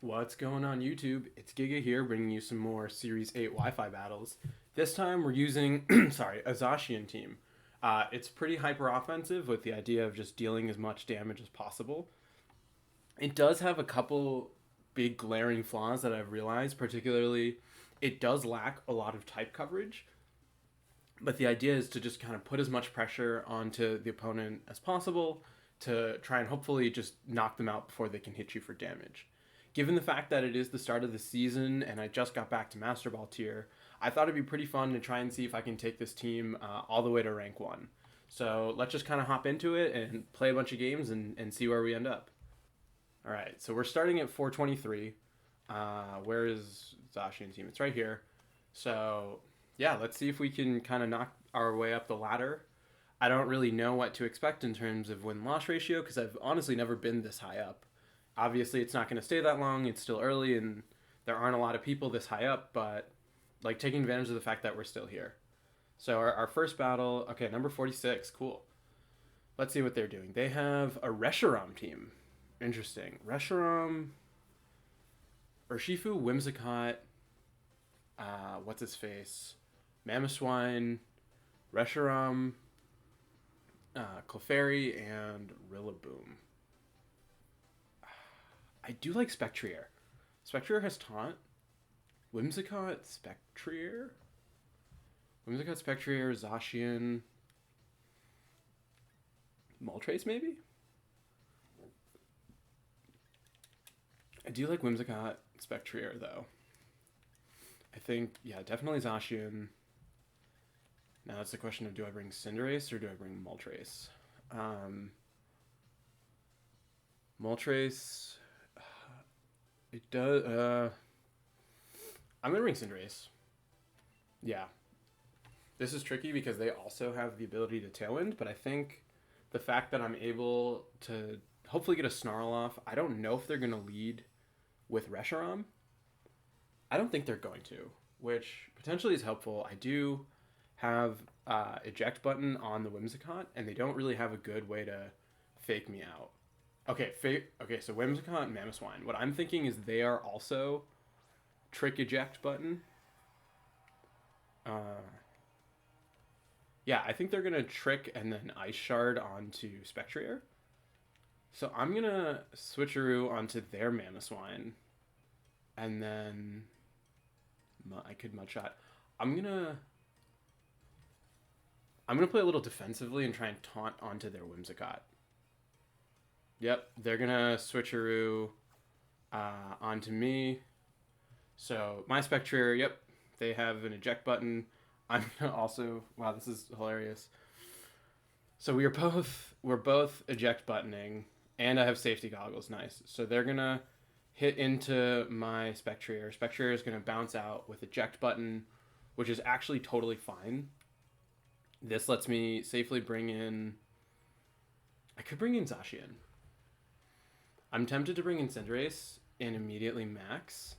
What's going on YouTube? It's Giga here bringing you some more Series 8 Wi-Fi battles. This time we're using, a Zacian team. It's pretty hyper offensive with the idea of just dealing as much damage as possible. It does have a couple big glaring flaws that I've realized, particularly it does lack a lot of type coverage. But the idea is to just kind of put as much pressure onto the opponent as possible to try and hopefully just knock them out before they can hit you for damage. Given the fact that it is the start of the season and I just got back to Master Ball tier, I thought it'd be pretty fun to try and see if I can take this team all the way to rank 1. So let's just kind of hop into it and play a bunch of games and see where we end up. All right, so we're starting at 423. Where is Zacian team? It's right here. So yeah, let's see if we can kind of knock our way up the ladder. I don't really know what to expect in terms of win-loss ratio because I've honestly never been this high up. Obviously, it's not going to stay that long. It's still early, and there aren't a lot of people this high up, but like taking advantage of the fact that we're still here. So our first battle, okay, number 46, cool. Let's see what they're doing. They have a Reshiram team. Interesting. Reshiram, Urshifu, Whimsicott, what's his face? Mamoswine, Reshiram, Clefairy, and Rillaboom. I do like Spectrier. Spectrier has taunt. Whimsicott, Spectrier. Whimsicott, Spectrier, Zacian. Moltres, maybe? I do like Whimsicott, Spectrier, though. I think, yeah, definitely Zacian. Now it's the question of do I bring Cinderace or do I bring Moltres? Moltres. It does. I'm gonna bring Cinderace. Yeah, this is tricky because they also have the ability to Tailwind, but I think the fact that I'm able to hopefully get a Snarl off. I don't know if they're gonna lead with Reshiram. I don't think they're going to, which potentially is helpful. I do have eject button on the Whimsicott, and they don't really have a good way to fake me out. Okay, so Whimsicott and Mamoswine. What I'm thinking is they are also trick eject button. Yeah, I think they're gonna trick and then Ice Shard onto Spectrier. So I'm gonna switcheroo onto their Mamoswine, and then I could Mudshot. I'm gonna play a little defensively and try and taunt onto their Whimsicott. Yep, they're gonna switcheroo onto me. So my Spectrier, yep, they have an eject button. I'm gonna also, wow, this is hilarious. So we're both eject buttoning, and I have safety goggles. Nice. So they're gonna hit into my Spectrier. Spectrier is gonna bounce out with eject button, which is actually totally fine. This lets me safely bring in. I could bring in Zacian. I'm tempted to bring in Cinderace and immediately max.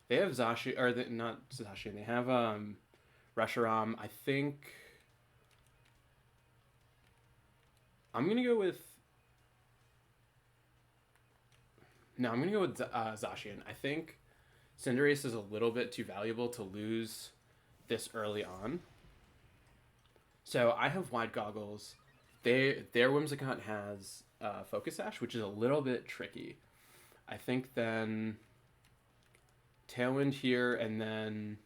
They have Zacian, or not Zacian. They have Reshiram. I think I'm gonna go with. No, I'm gonna go with Zacian. I think Cinderace is a little bit too valuable to lose this early on. So I have wide goggles. Their Whimsicott has Focus Sash, which is a little bit tricky. I think then Tailwind here and then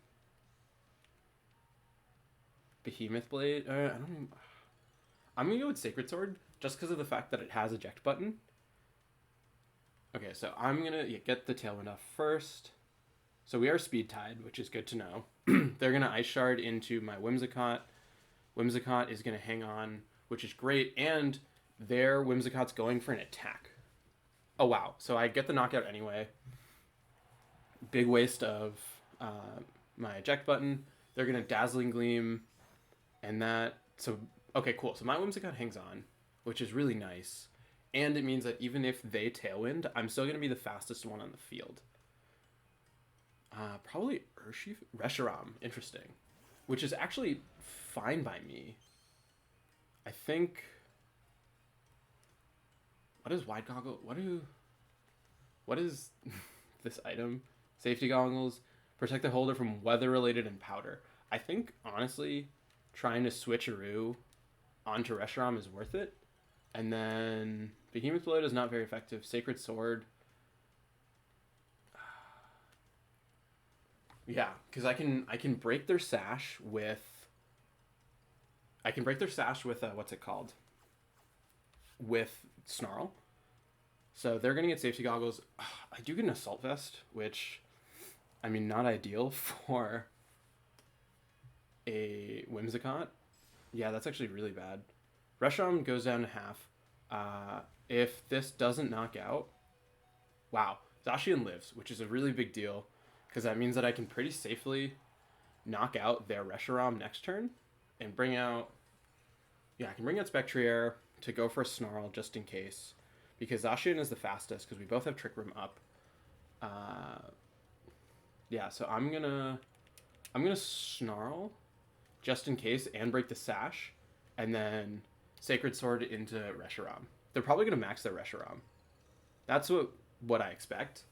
Behemoth Blade. I don't even. I'm gonna go with Sacred Sword just because of the fact that it has eject button. Okay, so I'm gonna get the Tailwind off first. So we are speed tied, which is good to know. They're gonna Ice Shard into my Whimsicott. Whimsicott is going to hang on, which is great, and their Whimsicott's going for an attack. Oh, wow. So I get the knockout anyway. Big waste of my eject button. They're going to Dazzling Gleam, and that... So, okay, cool. So my Whimsicott hangs on, which is really nice, and it means that even if they Tailwind, I'm still going to be the fastest one on the field. Probably Reshiram. Interesting. Which is actually fine by me. I think what is wide goggle? What is this item? Safety goggles protect the holder from weather related and powder. I think honestly, trying to switcheroo onto Reshiram is worth it. And then Behemoth Blade is not very effective. Sacred Sword. Yeah, because I can break their sash with. I can break their sash with what's it called? With Snarl. So they're gonna get safety goggles. I do get an assault vest, which, I mean, not ideal for a Whimsicott. Yeah, that's actually really bad. Reshiram goes down to half. If this doesn't knock out, wow, Zacian lives, which is a really big deal, because that means that I can pretty safely knock out their Reshiram next turn and bring out, yeah, I can bring out Spectrier to go for a Snarl just in case, because Zacian is the fastest because we both have Trick Room up. Yeah, so I'm gonna Snarl just in case and break the sash, and then Sacred Sword into Reshiram. They're probably gonna max their Reshiram. That's what I expect,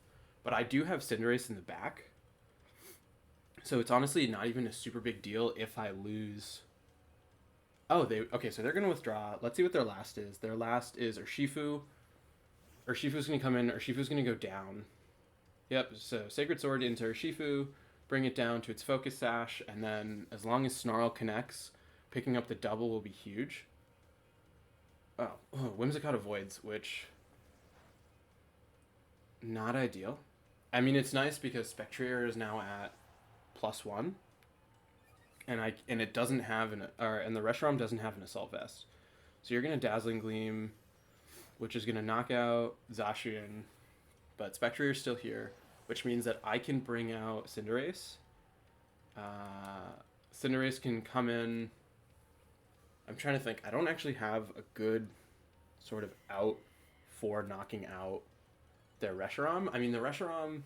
but I do have Cinderace in the back, so it's honestly not even a super big deal if I lose. Oh, okay, so they're gonna withdraw. Let's see what their last is. Their last is Urshifu. Urshifu's gonna come in. Urshifu's gonna go down. Yep. So Sacred Sword into Urshifu, bring it down to its Focus Sash, and then as long as Snarl connects, picking up the double will be huge. Oh, Whimsicott avoids, which not ideal. I mean, it's nice because Spectrier is now at +1. And it doesn't have and the Reshiram doesn't have an assault vest. So you're gonna Dazzling Gleam, which is gonna knock out Zacian, but Spectrier is still here, which means that I can bring out Cinderace. Cinderace can come in. I'm trying to think. I don't actually have a good sort of out for knocking out their Reshiram. I mean, the Reshiram.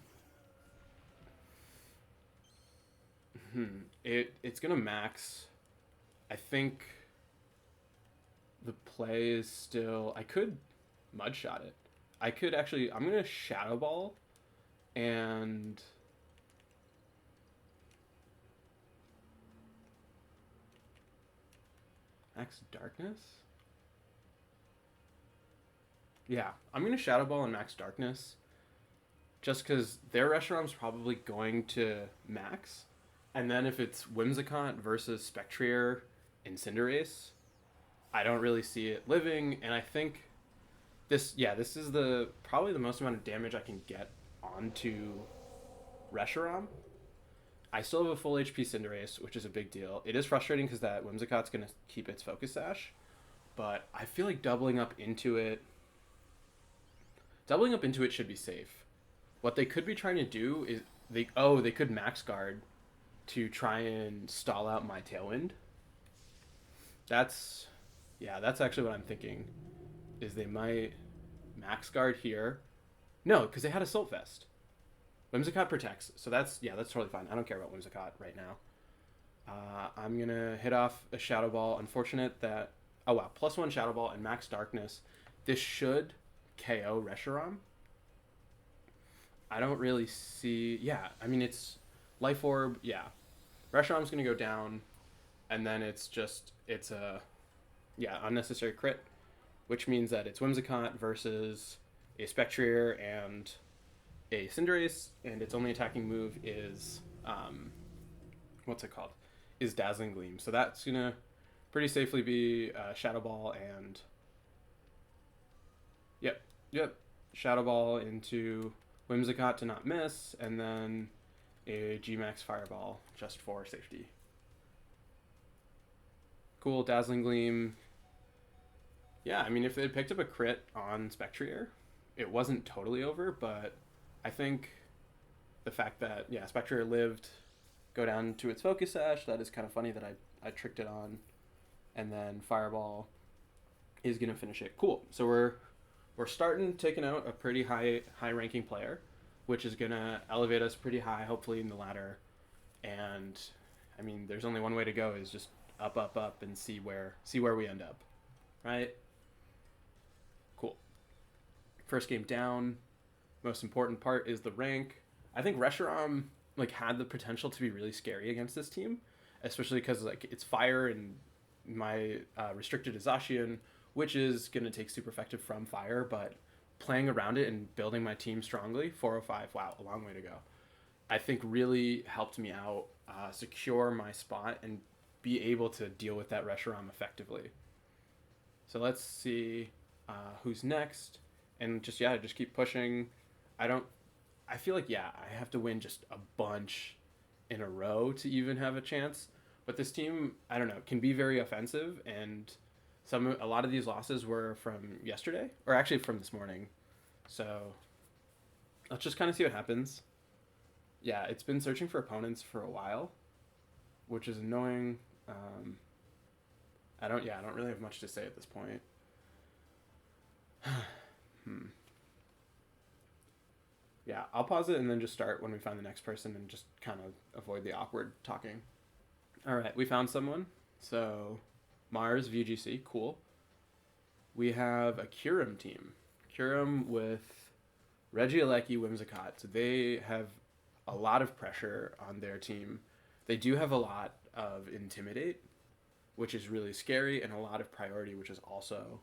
It's gonna max. I think the play is still. I could Mudshot it. I could actually. I'm gonna Shadow Ball, and Max Darkness. Yeah, I'm gonna Shadow Ball and Max Darkness, just because their Reshiram's probably going to max. And then if it's Whimsicott versus Spectrier and Cinderace, I don't really see it living. And I think this is probably the most amount of damage I can get onto Reshiram. I still have a full HP Cinderace, which is a big deal. It is frustrating because that Whimsicott's going to keep its Focus Sash, but I feel like doubling up into it should be safe. What they could be trying to do is they could Max Guard to try and stall out my Tailwind. That's actually what I'm thinking, is they might Max Guard here. No, because they had Assault Vest. Whimsicott protects, so that's totally fine. I don't care about Whimsicott right now. I'm going to hit off a Shadow Ball. Unfortunate that, oh wow, +1 Shadow Ball and Max Darkness. This should KO Reshiram. I don't really see, I mean, it's Life Orb, Reshiram's going to go down, and then it's a, unnecessary crit, which means that it's Whimsicott versus a Spectrier and a Cinderace, and its only attacking move is, is Dazzling Gleam. So that's going to pretty safely be Shadow Ball and, Shadow Ball into Whimsicott to not miss, and then a G-Max Fireball just for safety. Cool, Dazzling Gleam. Yeah, I mean, if they had picked up a crit on Spectrier, it wasn't totally over, but I think the fact that, Spectrier lived, go down to its Focus Sash, that is kind of funny that I tricked it on, and then Fireball is going to finish it. Cool, so we're starting taking out a pretty high-ranking player, which is going to elevate us pretty high, hopefully, in the ladder. And, I mean, there's only one way to go, is just up, up, up, and see where we end up. Right? Cool. First game down. Most important part is the rank. I think Reshiram like had the potential to be really scary against this team, especially because like it's fire and my restricted is Zacian, which is gonna take super effective from fire, but playing around it and building my team strongly, 405, wow, a long way to go. I think really helped me out, secure my spot and be able to deal with that Reshiram effectively. So let's see who's next, and just keep pushing. I feel like I have to win just a bunch in a row to even have a chance. But this team, I don't know, can be very offensive, and a lot of these losses were from yesterday, or actually from this morning. So let's just kind of see what happens. Yeah, it's been searching for opponents for a while, which is annoying. I don't really have much to say at this point. Yeah, I'll pause it and then just start when we find the next person and just kind of avoid the awkward talking. All right, we found someone. So Mars VGC, cool. We have a Kurum team. Kurum with Regieleki, Whimsicott. So they have a lot of pressure on their team. They do have a lot of Intimidate, which is really scary, and a lot of Priority, which is also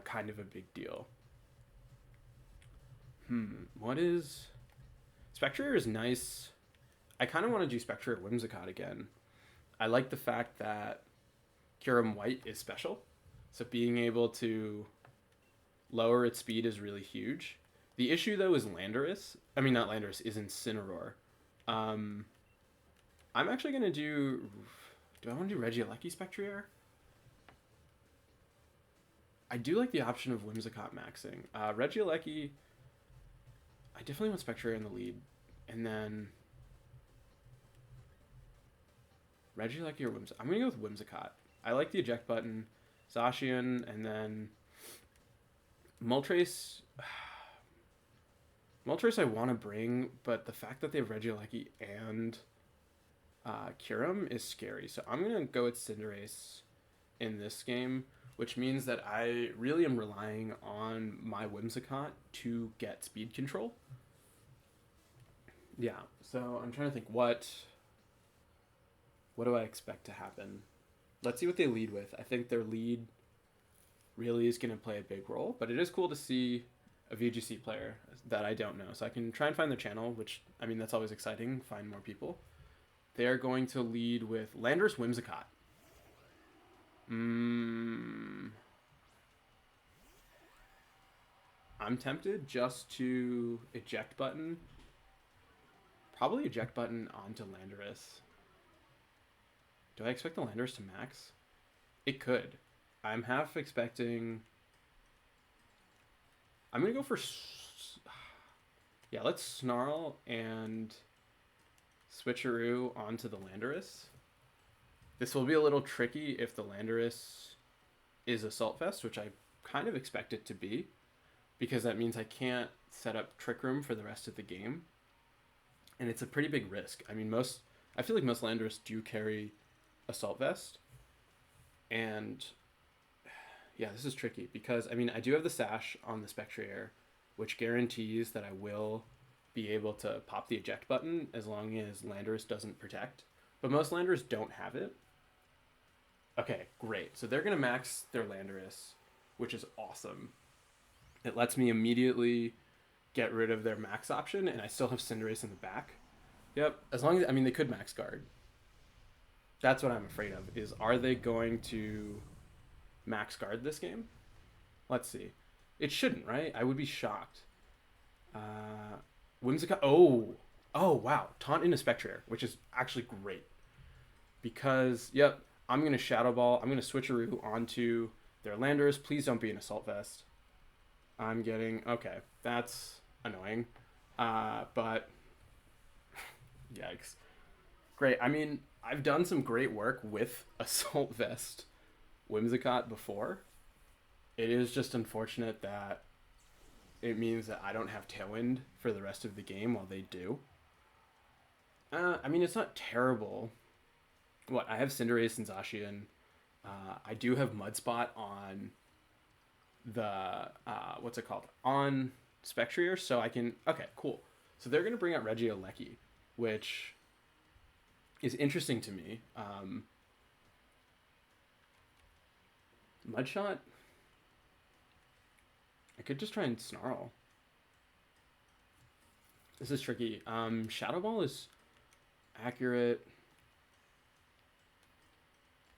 kind of a big deal. What is... Spectre is nice. I kind of want to do Spectre at Whimsicott again. I like the fact that Kurum White is special. So being able to lower its speed is really huge. The issue, though, is Landorus. I mean, not Landorus, is Incineroar. I'm actually going to do... Do I want to do Regieleki Spectrier? I do like the option of Whimsicott maxing. Regieleki... I definitely want Spectrier in the lead. And then... Regieleki or Whimsicott? I'm going to go with Whimsicott. I like the eject button. Zacian, and then... Moltres... Moltres I want to bring, but the fact that they have Regieleki and Kurum is scary. So I'm going to go with Cinderace in this game, which means that I really am relying on my Whimsicott to get speed control. Yeah, so I'm trying to think what do I expect to happen? Let's see what they lead with. I think their lead really is going to play a big role, but it is cool to see a VGC player that I don't know. So I can try and find their channel, which, I mean, that's always exciting, find more people. They are going to lead with Landorus Whimsicott. I'm tempted just to eject button. Probably eject button onto Landorus. Do I expect the Landorus to max? It could. I'm half expecting... I'm going to go for... Yeah, let's Snarl and Switcheroo onto the Landorus. This will be a little tricky if the Landorus is Assault Vest, which I kind of expect it to be, because that means I can't set up Trick Room for the rest of the game. And it's a pretty big risk. I mean, I feel like most Landorus do carry Assault Vest. And yeah, this is tricky because, I mean, I do have the Sash on the Spectrier, which guarantees that I will be able to pop the eject button as long as Landorus doesn't protect. But most Landorus don't have it. Okay, great. So they're going to max their Landorus, which is awesome. It lets me immediately get rid of their max option, and I still have Cinderace in the back. Yep, as long as, I mean, they could max guard. That's what I'm afraid of, is are they going to max guard this game? Let's see. It shouldn't, right? I would be shocked. Whimsicott, oh, wow. Taunt into Spectrier, which is actually great. Because, yep, I'm going to Shadow Ball. I'm going to Switcheroo onto their Landorus. Please don't be an Assault Vest. I'm getting... Okay, that's annoying. But... Yikes. Great. I mean, I've done some great work with Assault Vest Whimsicott before. It is just unfortunate that it means that I don't have Tailwind for the rest of the game while they do. I mean, it's not terrible. I have Cinderace and Zacian. I do have Mudspot on the what's it called on Spectrier, so I can. Okay, cool. So they're gonna bring out Regieleki, which is interesting to me. Mudshot. I could just try and snarl. This is tricky. Shadow Ball is accurate.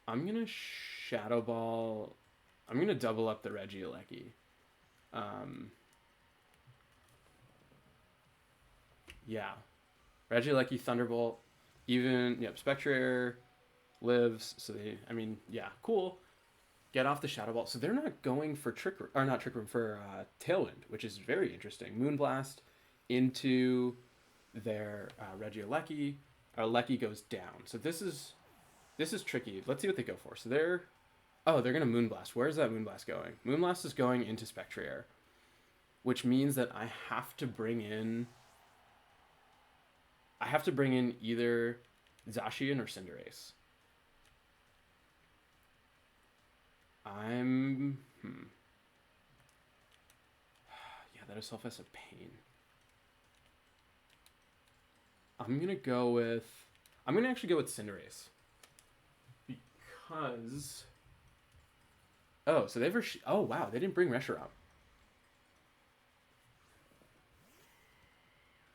I'm gonna Shadow Ball. I'm gonna double up the Regieleki. Yeah, Regieleki, Thunderbolt, even Spectre lives. So they, I mean, yeah, cool. Get off the Shadow Ball. So they're not going for not Trick Room, for Tailwind, which is very interesting. Moonblast into their Regieleki. Lecky goes down. So this is tricky. Let's see what they go for. So they're gonna Moonblast. Where's that Moonblast going? Moonblast is going into Spectrier, which means that I have to bring in either Zacian or Cinderace. Yeah, that itself has a pain. I'm gonna actually go with Cinderace. Because so oh wow, they didn't bring Reshiram.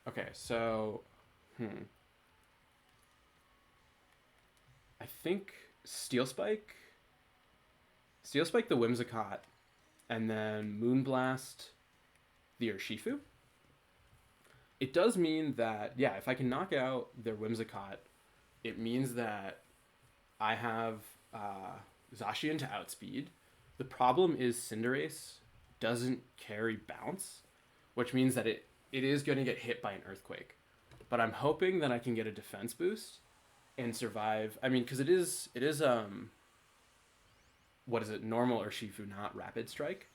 Okay, so I think Steel Spike the Whimsicott, and then Moonblast the Urshifu. It does mean that, yeah, if I can knock out their Whimsicott, it means that I have Zacian to outspeed. The problem is Cinderace doesn't carry Bounce, which means that it is going to get hit by an Earthquake. But I'm hoping that I can get a defense boost and survive. I mean, because it is what is it? Normal Urshifu, not Rapid Strike.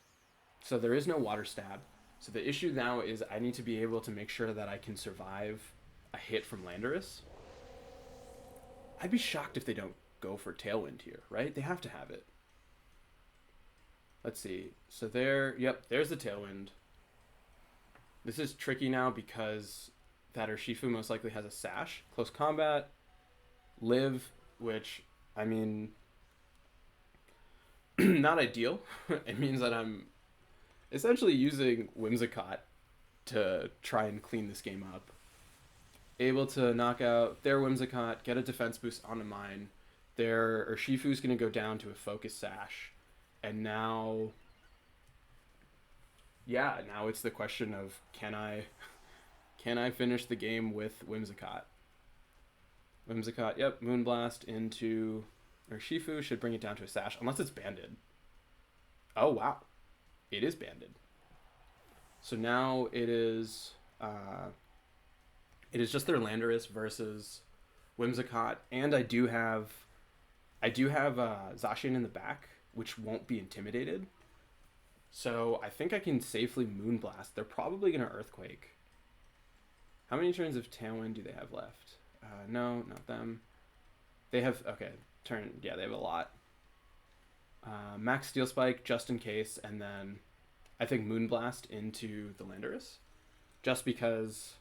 So there is no Water Stab. So the issue now is I need to be able to make sure that I can survive a hit from Landorus. I'd be shocked if they don't go for Tailwind here, right? They have to have it. Let's see. So there's the Tailwind. This is tricky now because that Urshifu most likely has a Sash. Close Combat. Live, which, I mean, not ideal. It means that I'm essentially using Whimsicott to try and clean this game up. Able to knock out their Whimsicott, get a defense boost onto mine. Their Urshifu's going to go down to a Focus Sash. And now it's the question of can I finish the game with Whimsicott? Whimsicott, yep, Moonblast into Urshifu should bring it down to a Sash, unless it's banded. Oh, wow. It is banded. So now it is just their Landorus versus Whimsicott, and I do have Zacian in the back, which won't be intimidated. So I think I can safely Moonblast. They're probably going to Earthquake. How many turns of Tailwind do they have left? No, not them. They have, they have a lot. Max Steel Spike, just in case, and then I think Moonblast into the Landorus. Just because,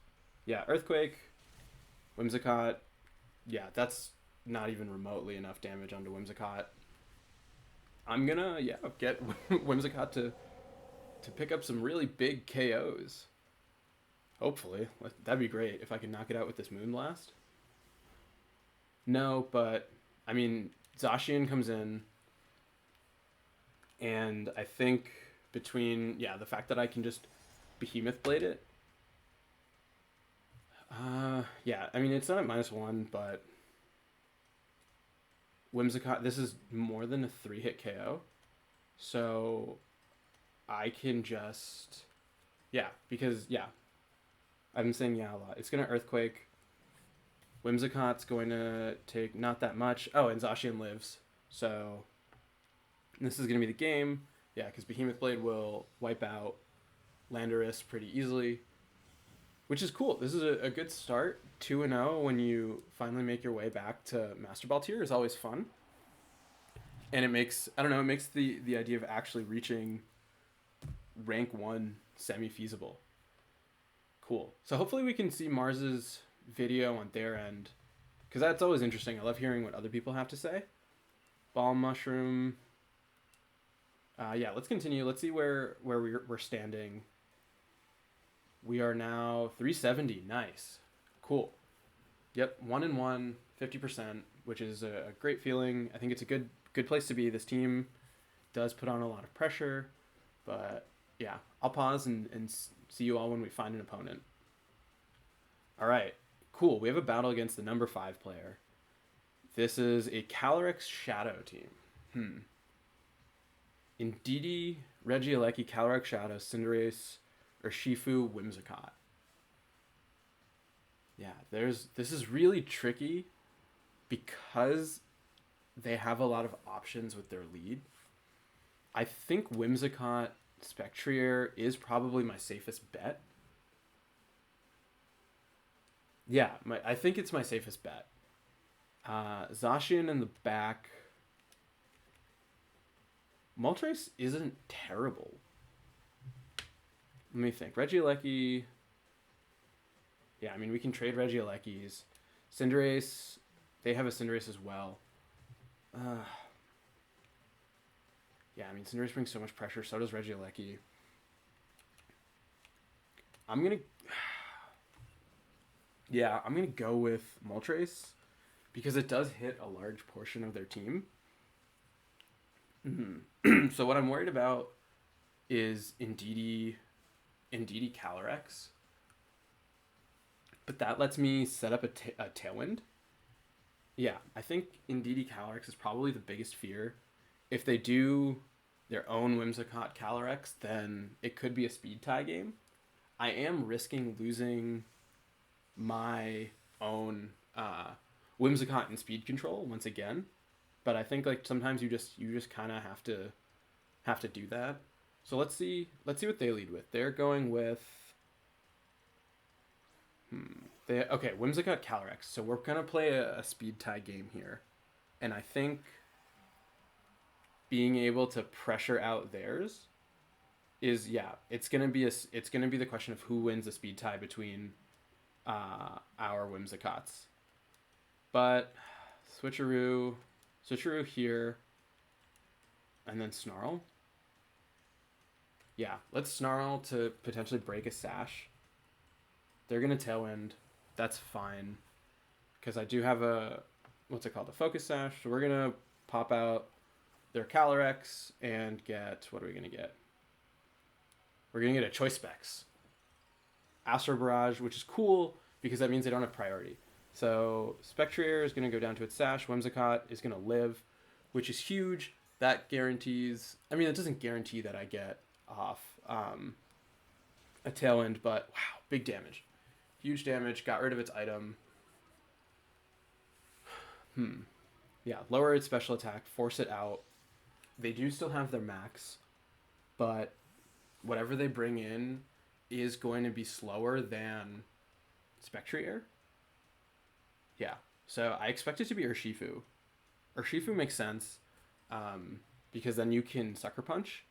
Earthquake, Whimsicott, that's not even remotely enough damage onto Whimsicott. I'm gonna, get Whimsicott to pick up some really big KOs. Hopefully. That'd be great if I could knock it out with this Moonblast. No, but, I mean, Zacian comes in, and I think between, the fact that I can just Behemoth Blade it. I mean, it's not at -1, but Whimsicott, this is more than a 3-hit KO. So I can just, because, I'm saying a lot. It's going to Earthquake. Whimsicott's going to take not that much. Oh, and Zacian lives. So this is going to be the game. Yeah, because Behemoth Blade will wipe out Landorus pretty easily, which is cool. This is a good start. 2-0 when you finally make your way back to Master Ball tier is always fun. And it makes, the idea of actually reaching rank 1 semi-feasible. Cool. So hopefully we can see Mars's video on their end, because that's always interesting. I love hearing what other people have to say. Ball mushroom. Yeah, let's continue. Let's see where we're standing. We are now 370. Nice. Cool. Yep, 1-1, 50%, which is a great feeling. I think it's a good place to be. This team does put on a lot of pressure, but yeah, I'll pause and see you all when we find an opponent. All right, cool. We have a battle against the number 5 player. This is a Calyrex Shadow team. Indeedee, Regieleki, Calyrex Shadow, Cinderace, Urshifu, Whimsicott. Yeah, this is really tricky because they have a lot of options with their lead. I think Whimsicott Spectrier is probably my safest bet. Yeah, I think it's my safest bet. Zacian in the back. Moltres isn't terrible. Let me think. Regieleki. Yeah, I mean, we can trade Regielekis. Cinderace. They have a Cinderace as well. Yeah, I mean, Cinderace brings so much pressure. So does Regieleki. I'm going to go with Moltres because it does hit a large portion of their team. So what I'm worried about is Indeedee Calyrex. But that lets me set up a Tailwind. Yeah, I think Indeedee Calyrex is probably the biggest fear. If they do their own Whimsicott Calyrex, then it could be a speed tie game. I am risking losing my own Whimsicott in speed control once again, but I think like sometimes you just kind of have to do that. So let's see what they lead with. They're going with Whimsicott Calyrex. So we're gonna play a speed tie game here, and I think being able to pressure out theirs is it's gonna be the question of who wins the speed tie between our Whimsicotts. But switcheroo here, and then Snarl. Yeah, let's Snarl to potentially break a Sash. They're gonna Tailwind. That's fine, because I do have a Focus Sash. So we're gonna pop out their Calyrex and get, what are we gonna get? We're gonna get a Choice Specs. Astro Barrage, which is cool because that means they don't have priority. So Spectrier is going to go down to its Sash. Whimsicott is going to live, which is huge. That guarantees... I mean, it doesn't guarantee that I get off a Tailwind, but wow, big damage. Huge damage. Got rid of its item. Yeah, lower its special attack. Force it out. They do still have their max, but whatever they bring in is going to be slower than Spectrier. Yeah, so I expect it to be Urshifu. Urshifu makes sense because then you can Sucker Punch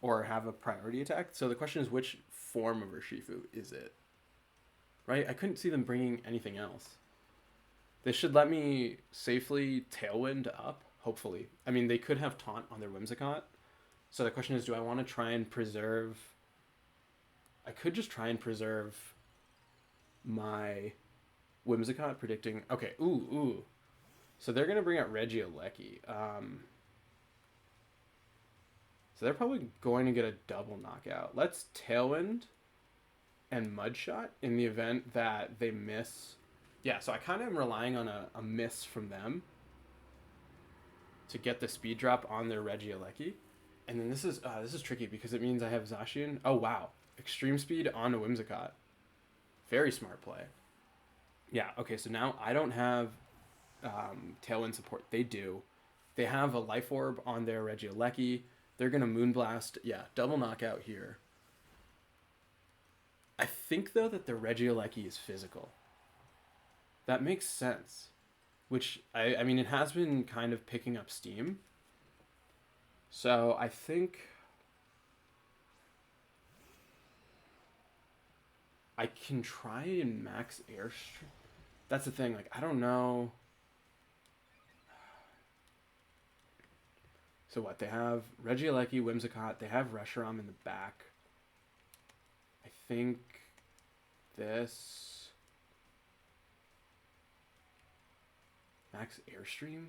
or have a priority attack. So the question is, which form of Urshifu is it? Right? I couldn't see them bringing anything else. They should let me safely Tailwind up, hopefully. I mean, they could have Taunt on their Whimsicott. So the question is, do I want to try and preserve... I could just try and preserve my Whimsicott predicting... Okay, ooh. So they're going to bring out Regieleki. So they're probably going to get a double knockout. Let's Tailwind and Mudshot in the event that they miss. Yeah, so I kind of am relying on a miss from them to get the speed drop on their Regieleki. And then this is tricky because it means I have Zacian. Oh, wow. Extreme speed on a Whimsicott. Very smart play. Yeah, okay, so now I don't have Tailwind support. They do. They have a Life Orb on their Regieleki. They're going to Moonblast. Yeah, double knockout here. I think, though, that the Regieleki is physical. That makes sense. Which, I mean, it has been kind of picking up steam. So I think... I can try and max airstream. That's the thing. Like, I don't know. So what? They have Regieleki, Whimsicott. They have Reshiram in the back. I think this max airstream.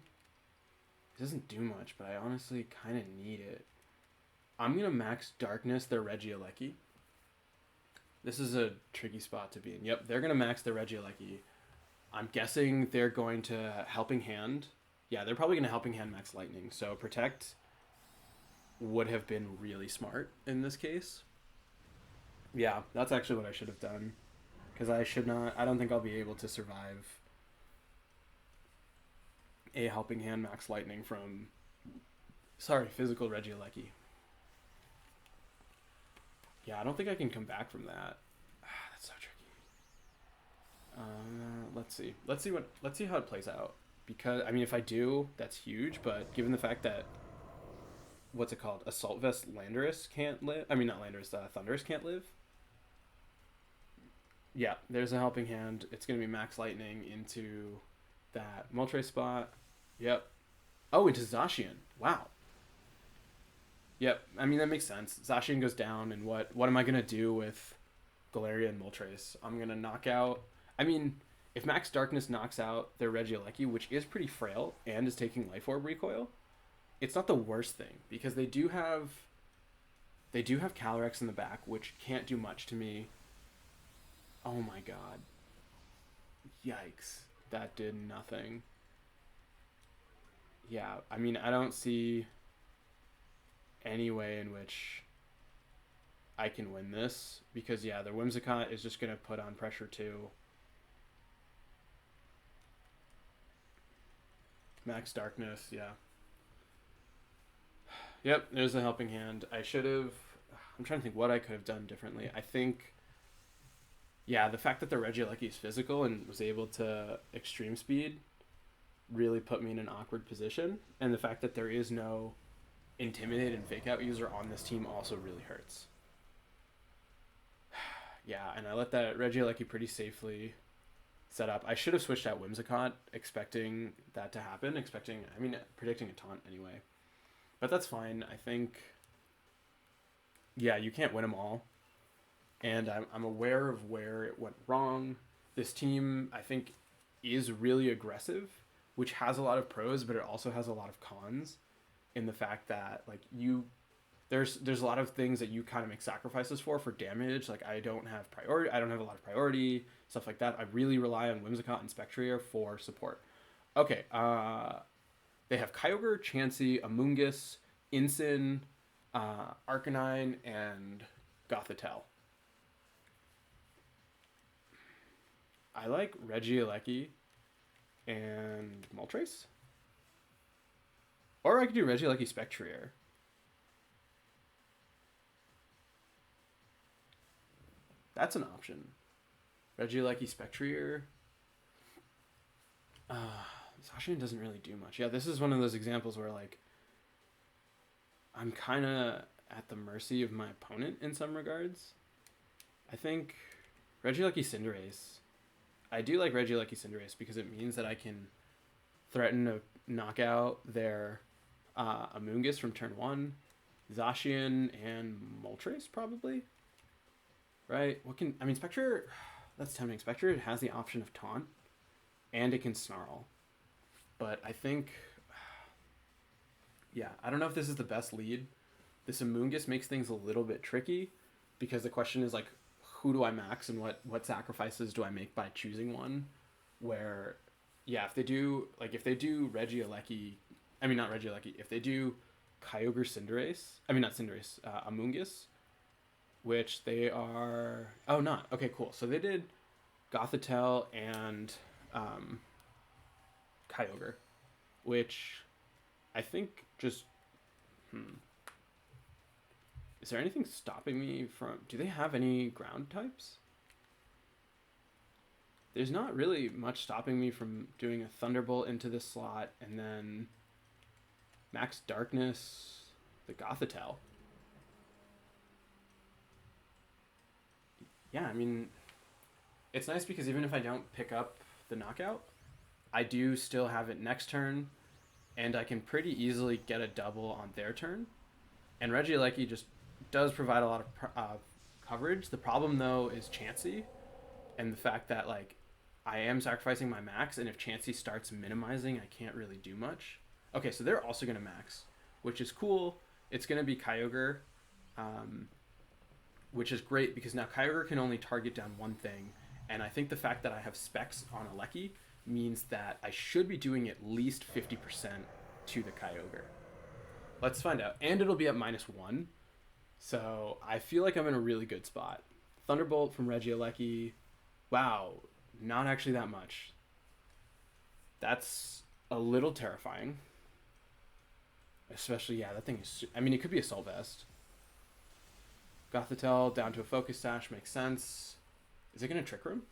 It doesn't do much, but I honestly kind of need it. I'm gonna max darkness their Regieleki. This is a tricky spot to be in. Yep, they're gonna max their Regieleki. I'm guessing they're going to Helping Hand. Yeah, they're probably gonna Helping Hand max Lightning. So Protect would have been really smart in this case. Yeah, that's actually what I should have done. Because I don't think I'll be able to survive a Helping Hand max Lightning from, physical Regieleki. Yeah, I don't think I can come back from that. That's so tricky. Let's see how it plays out. Because, I mean, if I do, that's huge, but given the fact that, what's it called? Assault Vest Landorus can't live? I mean, not Landorus, Thundurus can't live? Yeah, there's a Helping Hand. It's going to be max Lightning into that Moltres spot. Yep. Oh, into Zacian. Wow. Yep, I mean, that makes sense. Zacian goes down, and what am I going to do with Galeria and Moltres? I'm going to knock out... I mean, if Max Darkness knocks out their Regieleki, which is pretty frail and is taking Life Orb recoil, it's not the worst thing, because they do have Calyrex in the back, which can't do much to me. Oh my god. Yikes. That did nothing. Yeah, I mean, I don't see any way in which I can win this, because yeah, their Whimsicott is just going to put on pressure too. Max Darkness, yeah. Yep, there's a Helping Hand. I'm trying to think what I could have done differently. I think, yeah, the fact that the Regieleki is physical and was able to extreme speed really put me in an awkward position, and the fact that there is no Intimidate and Fake Out user on this team also really hurts. Yeah, and I let that Regieleki pretty safely set up. I should have switched out Whimsicott, expecting that to happen, predicting a taunt anyway. But that's fine. I think, yeah, you can't win them all. And I'm aware of where it went wrong. This team, I think, is really aggressive, which has a lot of pros, but it also has a lot of cons, in the fact that, like, there's a lot of things that you kind of make sacrifices for damage. Like, I don't have a lot of priority, stuff like that. I really rely on Whimsicott and Spectrier for support. Okay, they have Kyogre, Chansey, Amoonguss, Incin, Arcanine, and Gothitelle. I like Regieleki and Moltres. Or I could do Regieleki Spectrier. That's an option. Regieleki Spectrier. Zacian doesn't really do much. Yeah, this is one of those examples where, like, I'm kind of at the mercy of my opponent in some regards. I think Regieleki Cinderace. I do like Regieleki Cinderace because it means that I can threaten to knock out their Amoonguss from turn 1, Zacian, and Moltres, probably. Right? Spectre, that's tempting. Spectre has the option of Taunt, and it can Snarl. But I think, yeah, I don't know if this is the best lead. This Amoonguss makes things a little bit tricky, because the question is, like, who do I max and what sacrifices do I make by choosing one? Where, yeah, if they do Regieleki, not Regieleki, if they do Kyogre Cinderace, Amoonguss, which they are, okay, cool. So they did Gothitelle and Kyogre, which I think just, is there anything stopping me from... Do they have any ground types? There's not really much stopping me from doing a Thunderbolt into this slot and then Max Darkness, the Gothitelle. Yeah, It's nice because even if I don't pick up the knockout, I do still have it next turn, and I can pretty easily get a double on their turn. And Regieleki just does provide a lot of coverage. The problem though is Chansey, and the fact that like I am sacrificing my max, and if Chansey starts minimizing, I can't really do much. Okay, so they're also gonna max, which is cool. It's gonna be Kyogre, which is great because now Kyogre can only target down one thing, and I think the fact that I have specs on Alecki means that I should be doing at least 50% to the Kyogre. Let's find out. And it'll be at -1. So I feel like I'm in a really good spot. Thunderbolt from Regieleki. Wow, not actually that much. That's a little terrifying. Especially, yeah, that thing is... I mean, it could be Assault Vest. Gothitelle down to a Focus Sash makes sense. Is it going to Trick Room?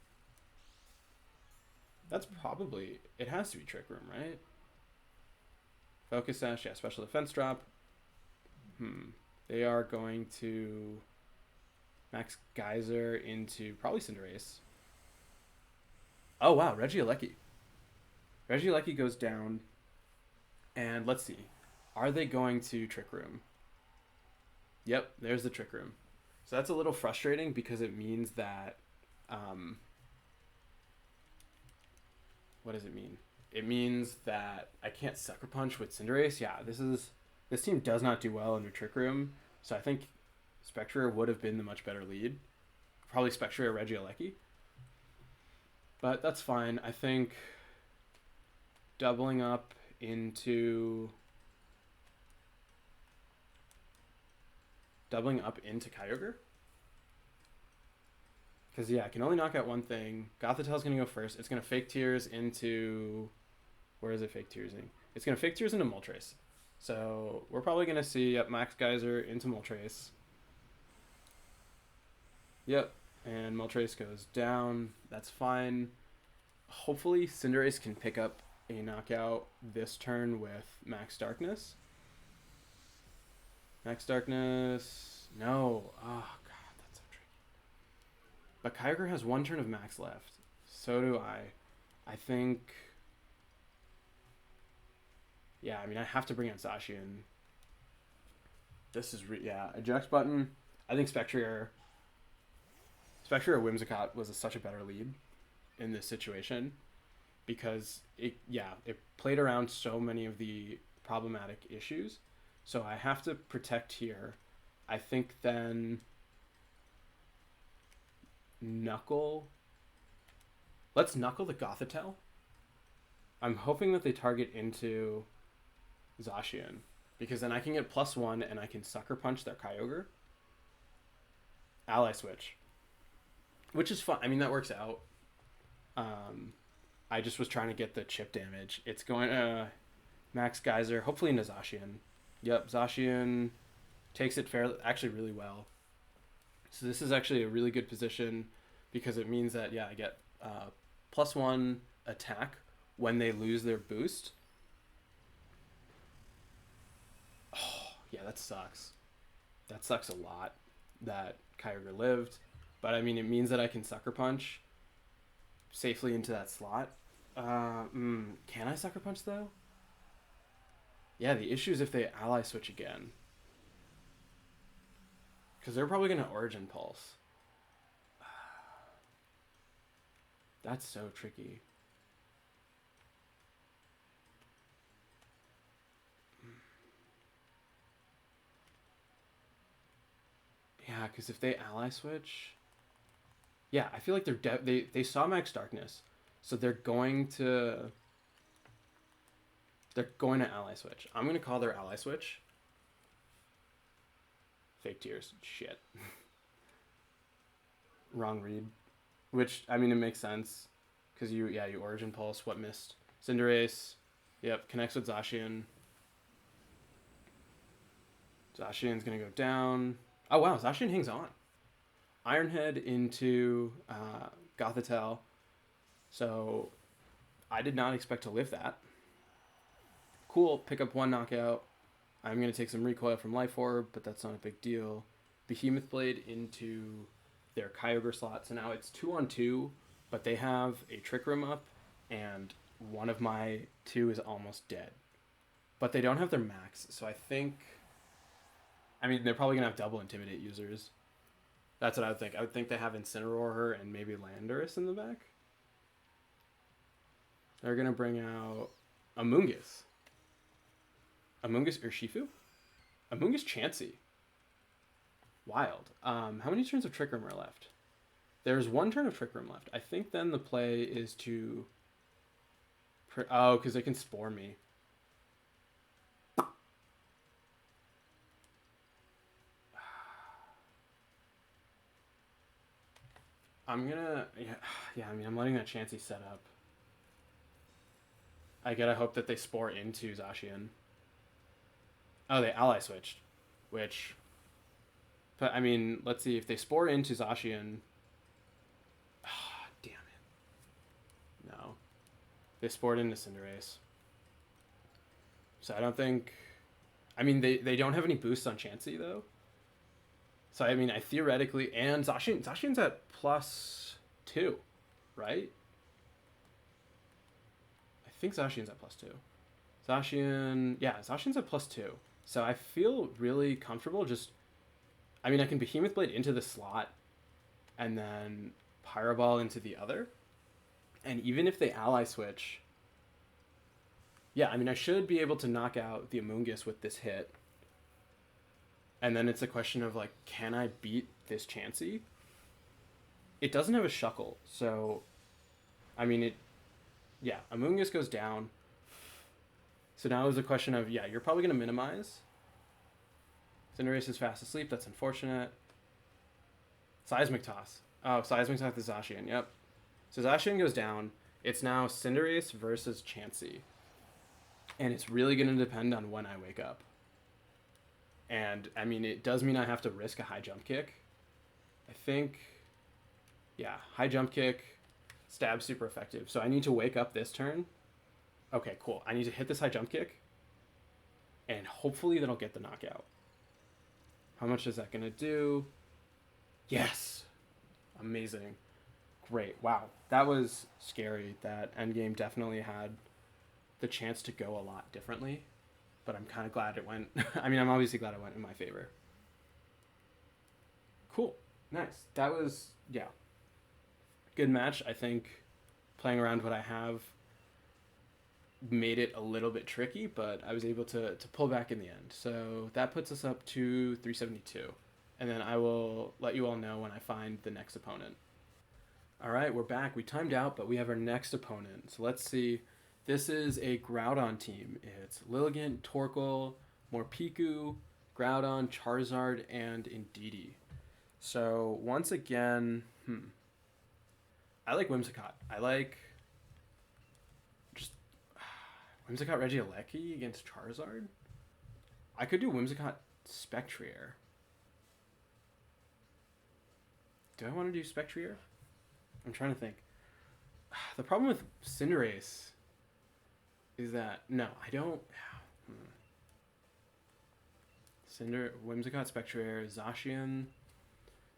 That's probably... It has to be Trick Room, right? Focus Sash, yeah, Special Defense Drop. They are going to Max Geyser into probably Cinderace. Oh, wow, Regieleki. Regieleki goes down. And let's see. Are they going to Trick Room? Yep, there's the Trick Room. So that's a little frustrating because it means that... what does it mean? It means that I can't Sucker Punch with Cinderace. Yeah, this team does not do well under Trick Room. So I think Spectre would have been the much better lead. Probably Spectre or Regieleki. But that's fine. I think doubling up into Kyogre. Because, yeah, I can only knock out one thing. Gothitelle's going to go first. It's going to Fake Tears into... Where is it Fake Tearsing? It's going to Fake Tears into Moltres. So we're probably going to see Max Geyser into Moltres. Yep. And Moltres goes down. That's fine. Hopefully Cinderace can pick up a knockout this turn with Max Darkness. Max Darkness... No. Oh, God, that's so tricky. But Kyogre has one turn of Max left. So do I. I think... Yeah, I mean, I have to bring out Zacian. This is... yeah, eject button. I think Spectre or Whimsicott was such a better lead in this situation. Because, it played around so many of the problematic issues. So I have to protect here. I think then... Knuckle. Let's Knuckle the Gothitelle. I'm hoping that they target into Zacian, because then I can get +1 and I can Sucker Punch their Kyogre. Ally Switch. Which is fun. I mean, that works out. I just was trying to get the chip damage. It's going to Max Geyser, hopefully into Zacian. Yep, Zacian takes it actually really well. So this is actually a really good position because it means that, yeah, I get +1 attack when they lose their boost. Oh, yeah, that sucks. That sucks a lot that Kyogre lived. But, I mean, it means that I can Sucker Punch safely into that slot. Can I Sucker Punch, though? Yeah, the issue is if they Ally Switch again. Because they're probably going to Origin Pulse. That's so tricky. Yeah, because if they Ally Switch... Yeah, I feel like they saw Max Darkness. So they're going to... They're going to Ally Switch. I'm going to call their Ally Switch. Fake Tears. Shit. Wrong read. Which, I mean, it makes sense. Because you Origin Pulse. What missed? Cinderace. Yep, connects with Zacian. Zacian's going to go down. Oh, wow, Zacian hangs on. Iron Head into Gothitelle. So, I did not expect to live that. Cool, pick up one knockout. I'm going to take some recoil from Life Orb, but that's not a big deal. Behemoth Blade into their Kyogre slot. So now it's 2-on-2 but they have a Trick Room up, and one of my two is almost dead. But they don't have their max, so I think... I mean, they're probably going to have double Intimidate users. That's what I would think. I would think they have Incineroar and maybe Landorus in the back. They're going to bring out Amoonguss. Amoonguss Urshifu? Amoonguss Chansey. Wild. How many turns of Trick Room are left? There's one turn of Trick Room left. I think then the play is to... Oh, because they can Spore me. I'm gonna... Yeah, I mean, I'm letting that Chansey set up. I gotta hope that they Spore into Zacian. Oh, they ally switched. Which... But, I mean, let's see. If they Spore into Zacian... Ah, damn it. No. They Spored into Cinderace. So I don't think... I mean, they don't have any boosts on Chansey, though. So, I mean, I theoretically... And Zacian's at +2, right? I think Zacian's at +2. Zacian... Yeah, Zacian's at +2. So I feel really comfortable just... I mean, I can Behemoth Blade into the slot and then Pyro Ball into the other. And even if they ally switch... Yeah, I mean, I should be able to knock out the Amoonguss with this hit. And then it's a question of, like, can I beat this Chansey? It doesn't have a Shuckle, so... I mean, it... Yeah, Amoonguss goes down. So now it's a question of, yeah, you're probably going to minimize. Cinderace is fast asleep. That's unfortunate. Seismic Toss. Oh, Seismic Toss is Zacian. Yep. So Zacian goes down. It's now Cinderace versus Chansey. And it's really going to depend on when I wake up. And, I mean, it does mean I have to risk a high jump kick. I think... Yeah, high jump kick. Stab super effective. So I need to wake up this turn. Okay, cool. I need to hit this high jump kick. And hopefully that'll get the knockout. How much is that going to do? Yes! Amazing. Great. Wow. That was scary. That endgame definitely had the chance to go a lot differently. But I'm kind of glad it went... I mean, I'm obviously glad it went in my favor. Cool. Nice. That was... Yeah. Good match. I think playing around what I have made it a little bit tricky, but I was able to pull back in the end. So that puts us up to 372. And then I will let you all know when I find the next opponent. All right, we're back. We timed out, but we have our next opponent. So let's see. This is a Groudon team. It's Lilligant, Torkoal, Morpeko, Groudon, Charizard, and Indeedee. So once again, I like Whimsicott. I like just Whimsicott Regieleki against Charizard. I could do Whimsicott Spectrier. Do I want to do Spectrier? I'm trying to think. The problem with Cinderace is that... No, I don't... Whimsicott Spectrier, Zacian...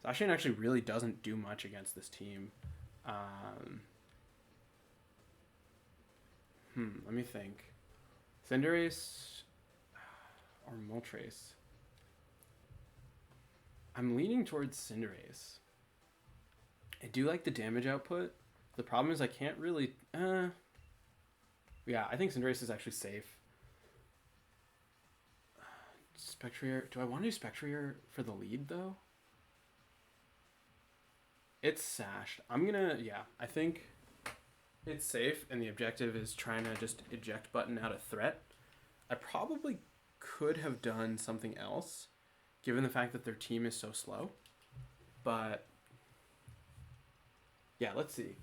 Zacian actually really doesn't do much against this team. Let me think. Cinderace or Moltres. I'm leaning towards Cinderace. I do like the damage output. The problem is I can't really... Yeah, I think Cinderace is actually safe. Spectrier... Do I want to do Spectrier for the lead, though? It's sashed. I'm gonna... Yeah, I think it's safe, and the objective is trying to just eject button out a threat. I probably could have done something else, given the fact that their team is so slow. But... Yeah, let's see.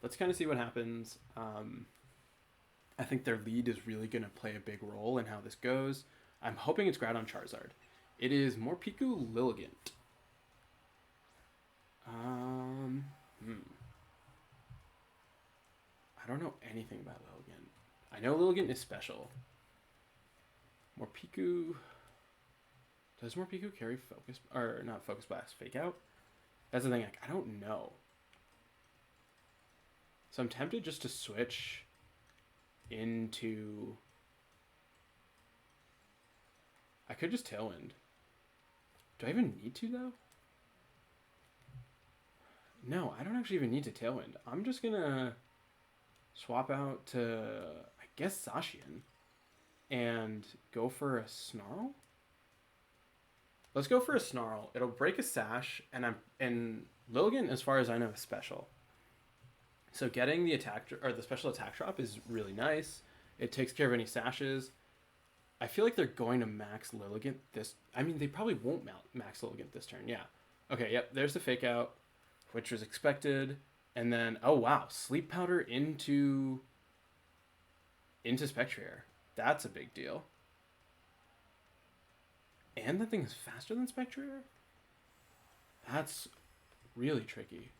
Let's kind of see what happens. I think their lead is really going to play a big role in how this goes. I'm hoping it's Groudon Charizard. It is Morpeko Lilligant. I don't know anything about Lilligant. I know Lilligant is special. Morpeko... Does Morpeko carry Focus... Or, not Focus Blast, Fake Out? That's the thing, like, I don't know. So I'm tempted just to switch into... I could just Tailwind. Do I even need to, though? No, I don't actually even need to Tailwind. I'm just going to swap out to, I guess, Zacian. And go for a Snarl? Let's go for a Snarl. It'll break a Sash, and Lilligant, as far as I know, is special. So getting the special attack drop is really nice. It takes care of any Sashes. I feel like they're going to max Lilligant this... I mean, they probably won't max Lilligant this turn, yeah. Okay, yep, there's the Fake Out, which was expected. And then, oh wow, Sleep Powder into Spectrier. That's a big deal. And the thing is faster than Spectrier? That's really tricky.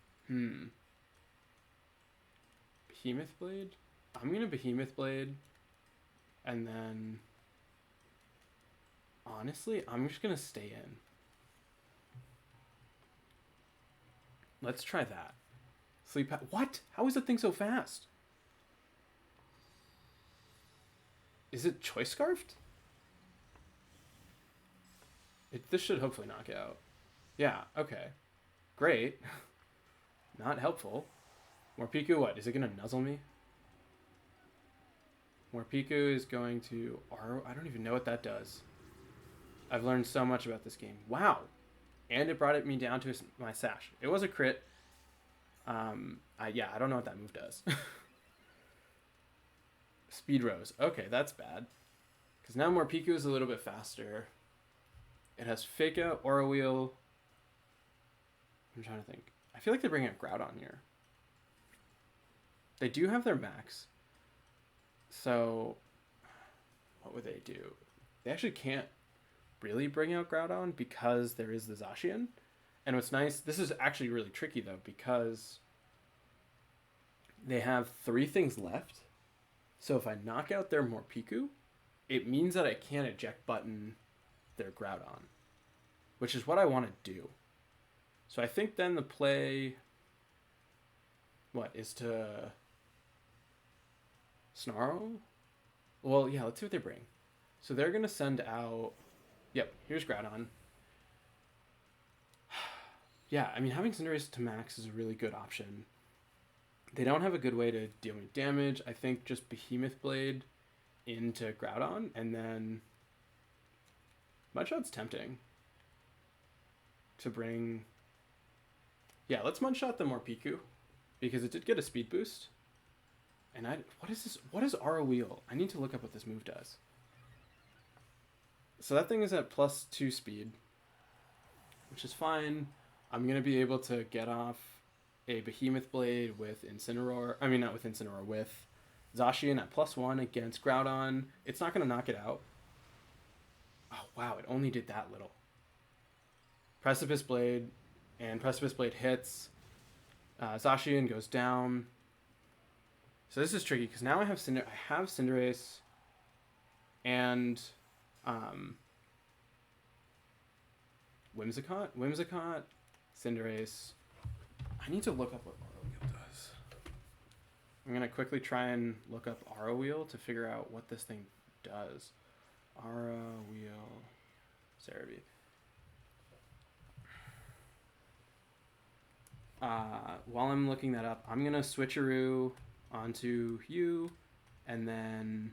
Behemoth Blade? I'm going to Behemoth Blade. And then... honestly, I'm just going to stay in. Let's try that. What? How is that thing so fast? Is it Choice Scarfed? This should hopefully knock out. Yeah, okay. Great. Not helpful. Morpeko, what? Is it going to nuzzle me? Morpeko is going to... I don't even know what that does. I've learned so much about this game. Wow. And it brought me down to my Sash. It was a crit. Yeah, I don't know what that move does. Speed Rose. Okay, that's bad. Because now Morpeko is a little bit faster. It has Fake Out, Aura Wheel. I'm trying to think. I feel like they're bringing up Groudon here. They do have their max. So, what would they do? They actually can't really bring out Groudon because there is the Zacian. And what's nice, this is actually really tricky though, because they have 3 things left. So if I knock out their Morpeko, it means that I can't eject button their Groudon, which is what I want to do. So I think then the play, is to Snarl? Well, yeah, let's see what they bring. So they're going to send out, yep, here's Groudon. Yeah, I mean, having Cinderace to max is a really good option. They don't have a good way to deal me damage. I think just Behemoth Blade into Groudon, and then Mudshot's tempting to bring... Yeah, let's Mudshot the Morpeko, because it did get a speed boost. And what is this? What is Aura Wheel? I need to look up what this move does. So that thing is at +2 speed, which is fine. I'm going to be able to get off a Behemoth Blade with Incineroar. I mean, not with Incineroar, with Zacian at +1 against Groudon. It's not going to knock it out. Oh, wow, it only did that little. Precipice Blade, and Precipice Blade hits. Zacian goes down. So this is tricky, because now I have Cinderace and Whimsicott, Cinderace. I need to look up what Aura Wheel does. I'm going to quickly try and look up Aura Wheel to figure out what this thing does. Aura Wheel Cerebi. While I'm looking that up, I'm going to switcheroo onto you, and then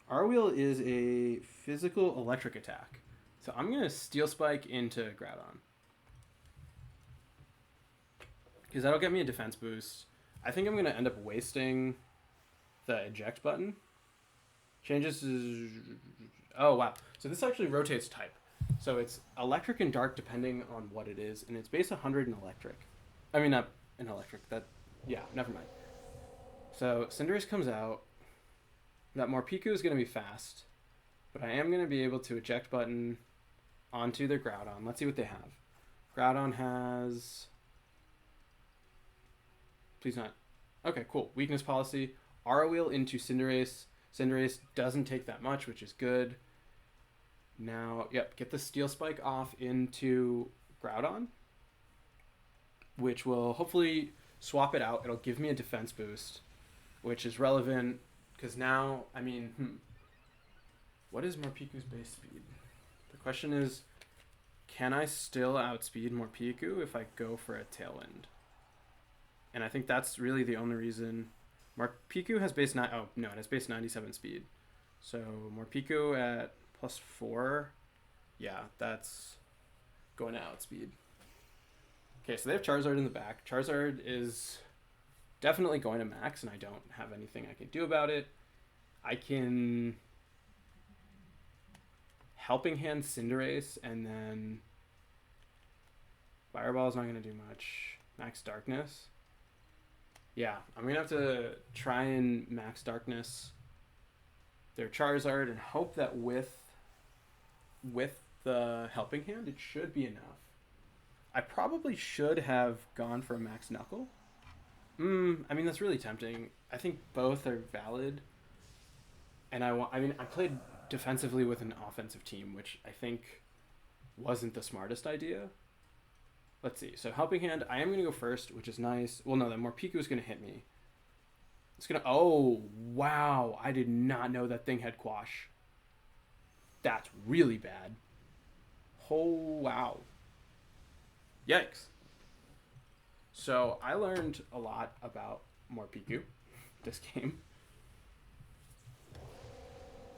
Aura Wheel is a physical electric attack. So I'm going to Steel Spike into Groudon, because that'll get me a defense boost. I think I'm going to end up wasting the eject button. Changes to... Oh, wow. So this actually rotates type. So it's electric and dark depending on what it is, and it's base 100 in electric. I mean, not in electric. Yeah, never mind. So Cinderace comes out. That Morpeko is going to be fast, but I am going to be able to eject button onto their Groudon. Let's see what they have. Groudon has... Please not. Okay, cool. Weakness policy. Aura Wheel into Cinderace. Cinderace doesn't take that much, which is good. Now, yep, get the Steel Spike off into Groudon. which will hopefully swap it out. It'll give me a defense boost, which is relevant because now, I mean, what is Morpiku's base speed? The question is, can I still outspeed Morpiku if I go for a Tailwind? And I think that's really the only reason. Morpiku has base 9. Oh, no, it has base 97 speed. So Morpiku at +4. Yeah, that's going to outspeed. Okay, so they have Charizard in the back. Charizard is definitely going to max, and I don't have anything I can do about it. I can Helping Hand Cinderace, and then Fireball's not going to do much. Max Darkness. Yeah, I'm going to have to try and max Darkness their Charizard and hope that with the Helping Hand, it should be enough. I probably should have gone for a Max Knuckle. I mean, that's really tempting. I think both are valid. And I played defensively with an offensive team, which I think wasn't the smartest idea. Let's see. So Helping Hand, I am going to go first, which is nice. Well, no, then Morpiku is going to hit me. It's going to... Oh, wow. I did not know that thing had Quash. That's really bad. Oh, wow. Yikes. So I learned a lot about Morpiku this game.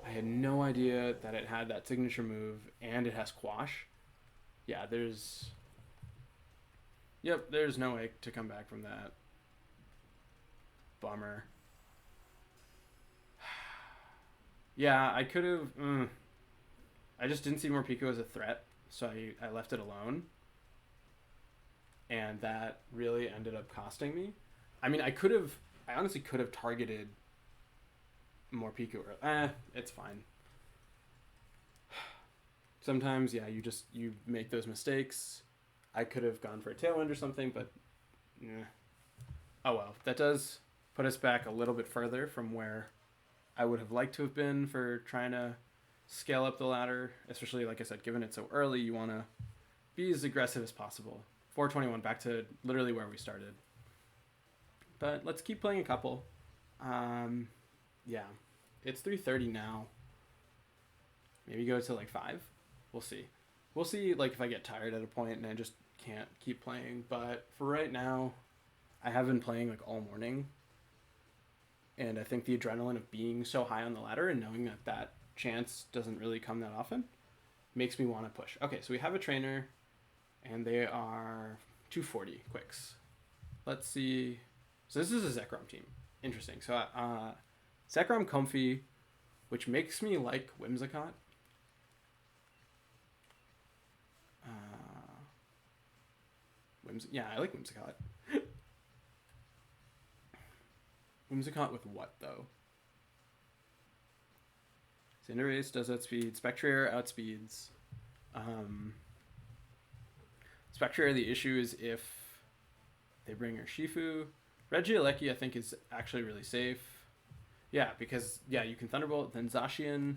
I had no idea that it had that signature move and it has Quash. Yeah, there's no way to come back from that. Bummer. Yeah, I could have... I just didn't see Morpiku as a threat, so I left it alone. And that really ended up costing me. I mean, I honestly could have targeted Morpiku. It's fine. Sometimes, yeah, you make those mistakes. I could have gone for a Tailwind or something, but oh well. That does put us back a little bit further from where I would have liked to have been for trying to scale up the ladder, especially, like I said, given it so early, you want to be as aggressive as possible. 421, back to literally where we started. But let's keep playing a couple. Yeah, it's 3:30 now. Maybe go to like 5. We'll see. We'll see, like, if I get tired at a point and I just can't keep playing. But for right now, I have been playing like all morning. And I think the adrenaline of being so high on the ladder and knowing that chance doesn't really come that often makes me want to push. Okay, so we have a trainer, and they are 240 quicks. Let's see. So this is a Zekrom team. Interesting. So Zekrom Comfy, which makes me like Whimsicott. Yeah, I like Whimsicott. Whimsicott with what, though? Cinderace does outspeed. Spectrier outspeeds. Spectrier, the issue is if they bring Urshifu. Regieleki, I think, is actually really safe. Yeah, because, yeah, you can Thunderbolt, then Zacian,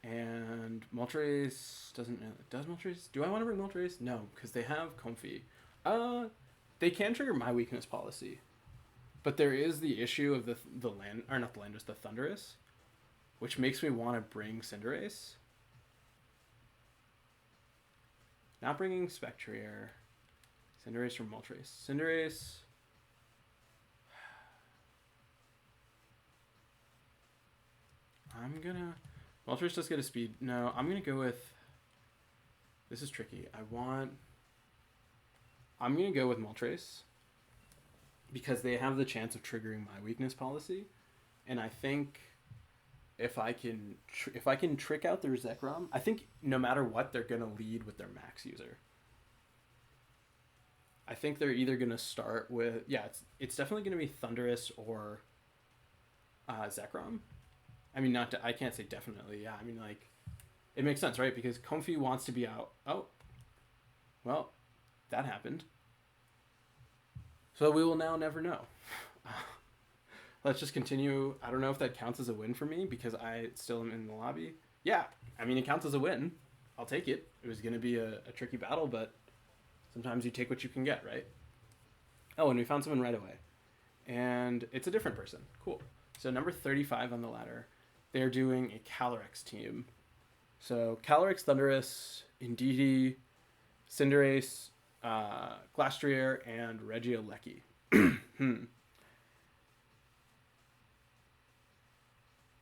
and Moltres doesn't... Does Moltres? Do I want to bring Moltres? No, because they have Comfy. They can trigger My Weakness policy. But there is the issue of the land... Or not the Landorus, the Thundurus, which makes me want to bring Cinderace. Not bringing Spectrier. Cinderace from Moltres. Cinderace... I'm gonna... Moltres does get a speed. No, I'm gonna go with... This is tricky. I'm gonna go with Moltres because they have the chance of triggering My Weakness policy, and I think if I can trick out their Zekrom, I think no matter what, they're gonna lead with their max user. I think they're either gonna start with... Yeah, it's definitely gonna be Thundurus or Zekrom. I mean, I can't say definitely. Yeah, I mean, like, it makes sense, right? Because Comfy wants to be out. Oh, well, that happened. So we will now never know. Let's just continue. I don't know if that counts as a win for me because I still am in the lobby. Yeah, I mean, it counts as a win. I'll take it. It was going to be a tricky battle, but sometimes you take what you can get, right? Oh, and we found someone right away. And it's a different person. Cool. So number 35 on the ladder, they're doing a Calyrex team. So Calyrex, Thundurus, Indeedee, Cinderace, Glastrier, and Regieleki.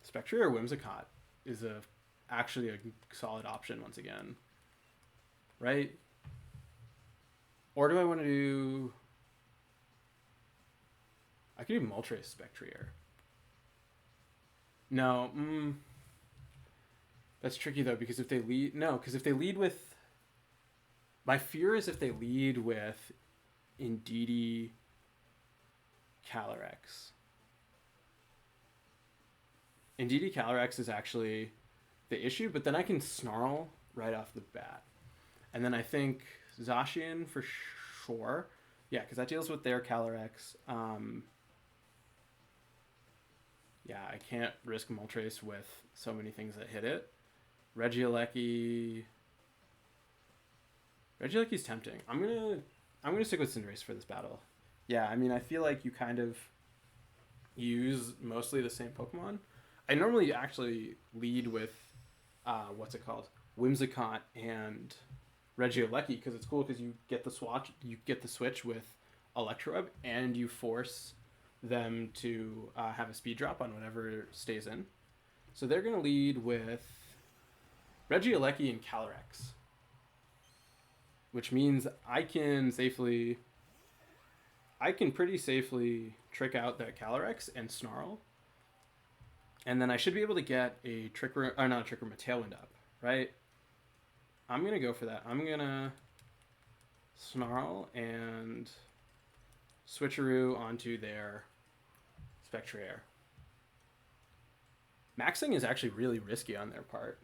Spectrier or Whimsicott is actually a solid option once again. Right? Or do I want to do... I could do Moltres Spectrier. No, that's tricky though, because if they lead... No, because if they lead with... My fear is if they lead with Indeedee Calyrex. Indeedee Calyrex is actually the issue, but then I can Snarl right off the bat. And then I think Zacian for sure. Yeah, because that deals with their Calyrex. Yeah, I can't risk Moltres with so many things that hit it. Regieleki's tempting. I'm gonna stick with Cinderace for this battle. Yeah, I mean, I feel like you kind of use mostly the same Pokemon. I normally actually lead with what's it called, Whimsicott and Regieleki, because it's cool because you get the switch with Electroweb, and you force them to have a speed drop on whatever stays in. So they're gonna lead with Regieleki and Calyrex, which means I can pretty safely trick out that Calyrex and Snarl. And then I should be able to get a Trick Room, or not a Trick Room, a Tailwind up, right? I'm going to go for that. I'm going to Snarl and Switcheroo onto their Spectrier. Maxing is actually really risky on their part.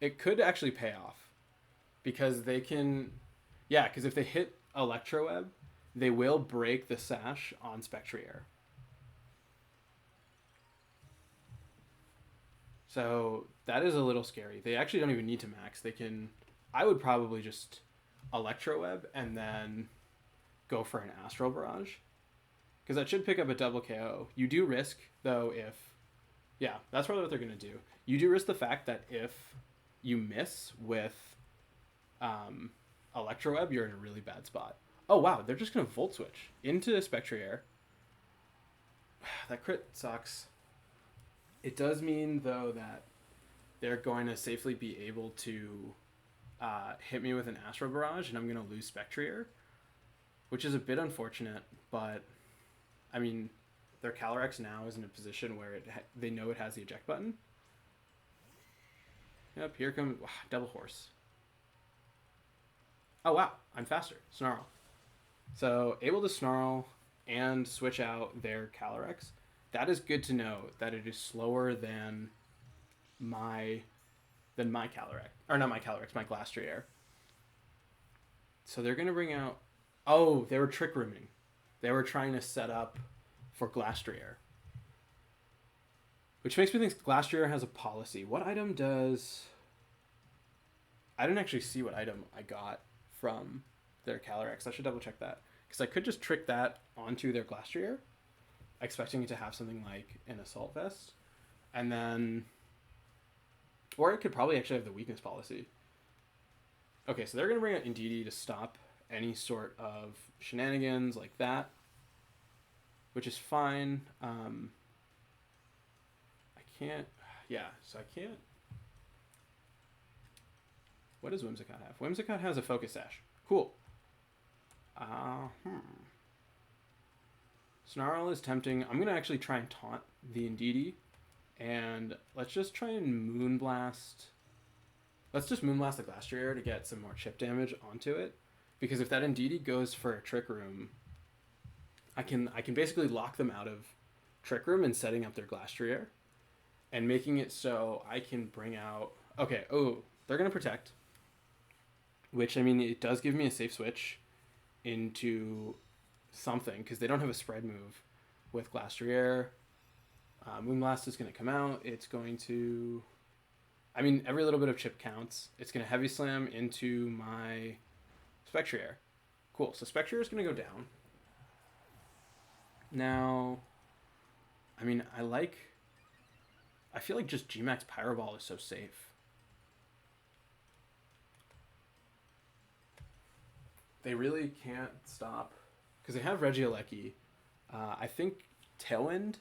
It could actually pay off, because they can... Yeah, because if they hit Electroweb, they will break the Sash on Spectrier. So that is a little scary. They actually don't even need to max. They can... I would probably just Electroweb and then go for an Astral Barrage, because that should pick up a double KO. You do risk, though, if... Yeah, that's probably what they're going to do. You do risk the fact that if you miss with Electroweb, you're in a really bad spot. Oh, wow, they're just going to Volt Switch into Spectrier. That crit sucks. It does mean, though, that they're going to safely be able to hit me with an Astral Barrage, and I'm going to lose Spectrier, which is a bit unfortunate, but, I mean, their Calyrex now is in a position where they know it has the eject button. Yep, here comes... double horse. Oh, wow, I'm faster. Snarl. So, able to Snarl and switch out their Calyrex. That is good to know, that it is slower than my Calyrex. Or not my Calyrex, my Glastrier. So they're going to bring out... Oh, they were Trick Rooming. They were trying to set up for Glastrier. Which makes me think Glastrier has a policy. What item does... I didn't actually see what item I got from their Calyrex. I should double check that. Because I could just trick that onto their Glastrier, expecting it to have something like an Assault Vest. And then... Or it could probably actually have the weakness policy. Okay, so they're going to bring out Indeedee to stop any sort of shenanigans like that, which is fine. I can't... Yeah, so I can't... What does Whimsicott have? Whimsicott has a Focus Sash. Cool. Snarl is tempting. I'm going to actually try and taunt the Indeedee. And let's just try and Moonblast. Let's just Moonblast the Glastrier to get some more chip damage onto it. Because if that Indeedee goes for a Trick Room, I can basically lock them out of Trick Room and setting up their Glastrier. And making it so I can bring out... Okay, oh, they're going to Protect. Which, I mean, it does give me a safe switch into something, because they don't have a spread move with Glastrier. Moonblast is going to come out. It's going to... I mean, every little bit of chip counts. It's going to Heavy Slam into my Spectrier. Cool. So Spectrier is going to go down. Now, I mean, I feel like just Gmax Pyro is so safe. They really can't stop because they have Regieleki. I think Tailwind,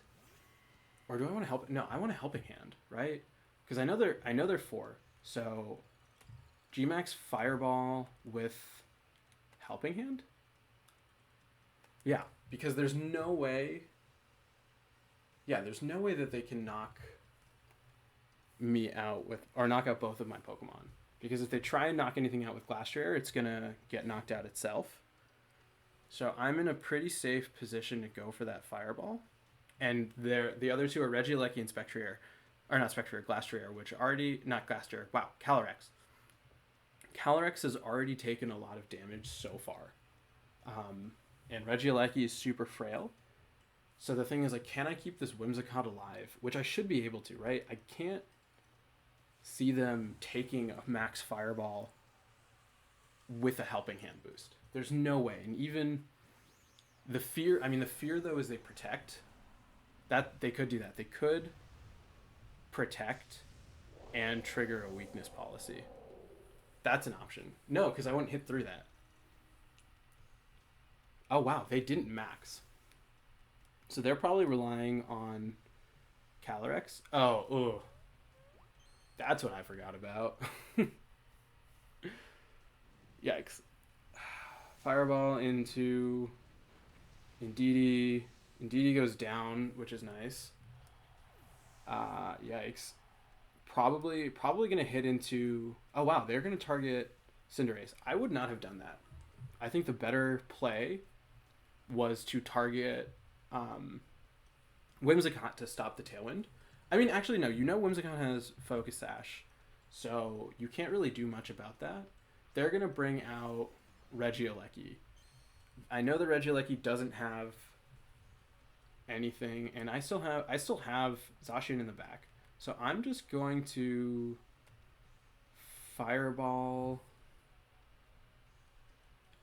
or do I want to help? No, I want a helping hand, right? Because I know they're four. So, Gmax Fireball with helping hand. Yeah, because there's no way. Yeah, there's no way that they can knock me out with or knock out both of my Pokemon. Because if they try and knock anything out with Glastrier, it's gonna get knocked out itself. So I'm in a pretty safe position to go for that Fireball. And the other two are Regieleki and Spectrier. Or not Spectrier, Glastrier, which already not Glastrier. Wow, Calyrex. Calyrex has already taken a lot of damage so far. And Regieleki is super frail. So the thing is, like, can I keep this Whimsicott alive? Which I should be able to, right? I can't see them taking a max Fireball with a helping hand boost. There's no way. And even the fear, though is they protect. That they could do that. They could protect and trigger a weakness policy. That's an option. No, because I wouldn't hit through that. Oh wow, they didn't max. So they're probably relying on Calyrex. Oh, ugh. That's what I forgot about. Yikes. Fireball into Indeedee. Indeedee goes down, which is nice. Yikes. Probably going to hit into... Oh, wow. They're going to target Cinderace. I would not have done that. I think the better play was to target Whimsicott to stop the Tailwind. I mean, actually, no. You know Whimsicott has Focus Sash, so you can't really do much about that. They're going to bring out Regieleki. I know the Regieleki doesn't have anything, and I still have Zacian in the back. So I'm just going to Fireball.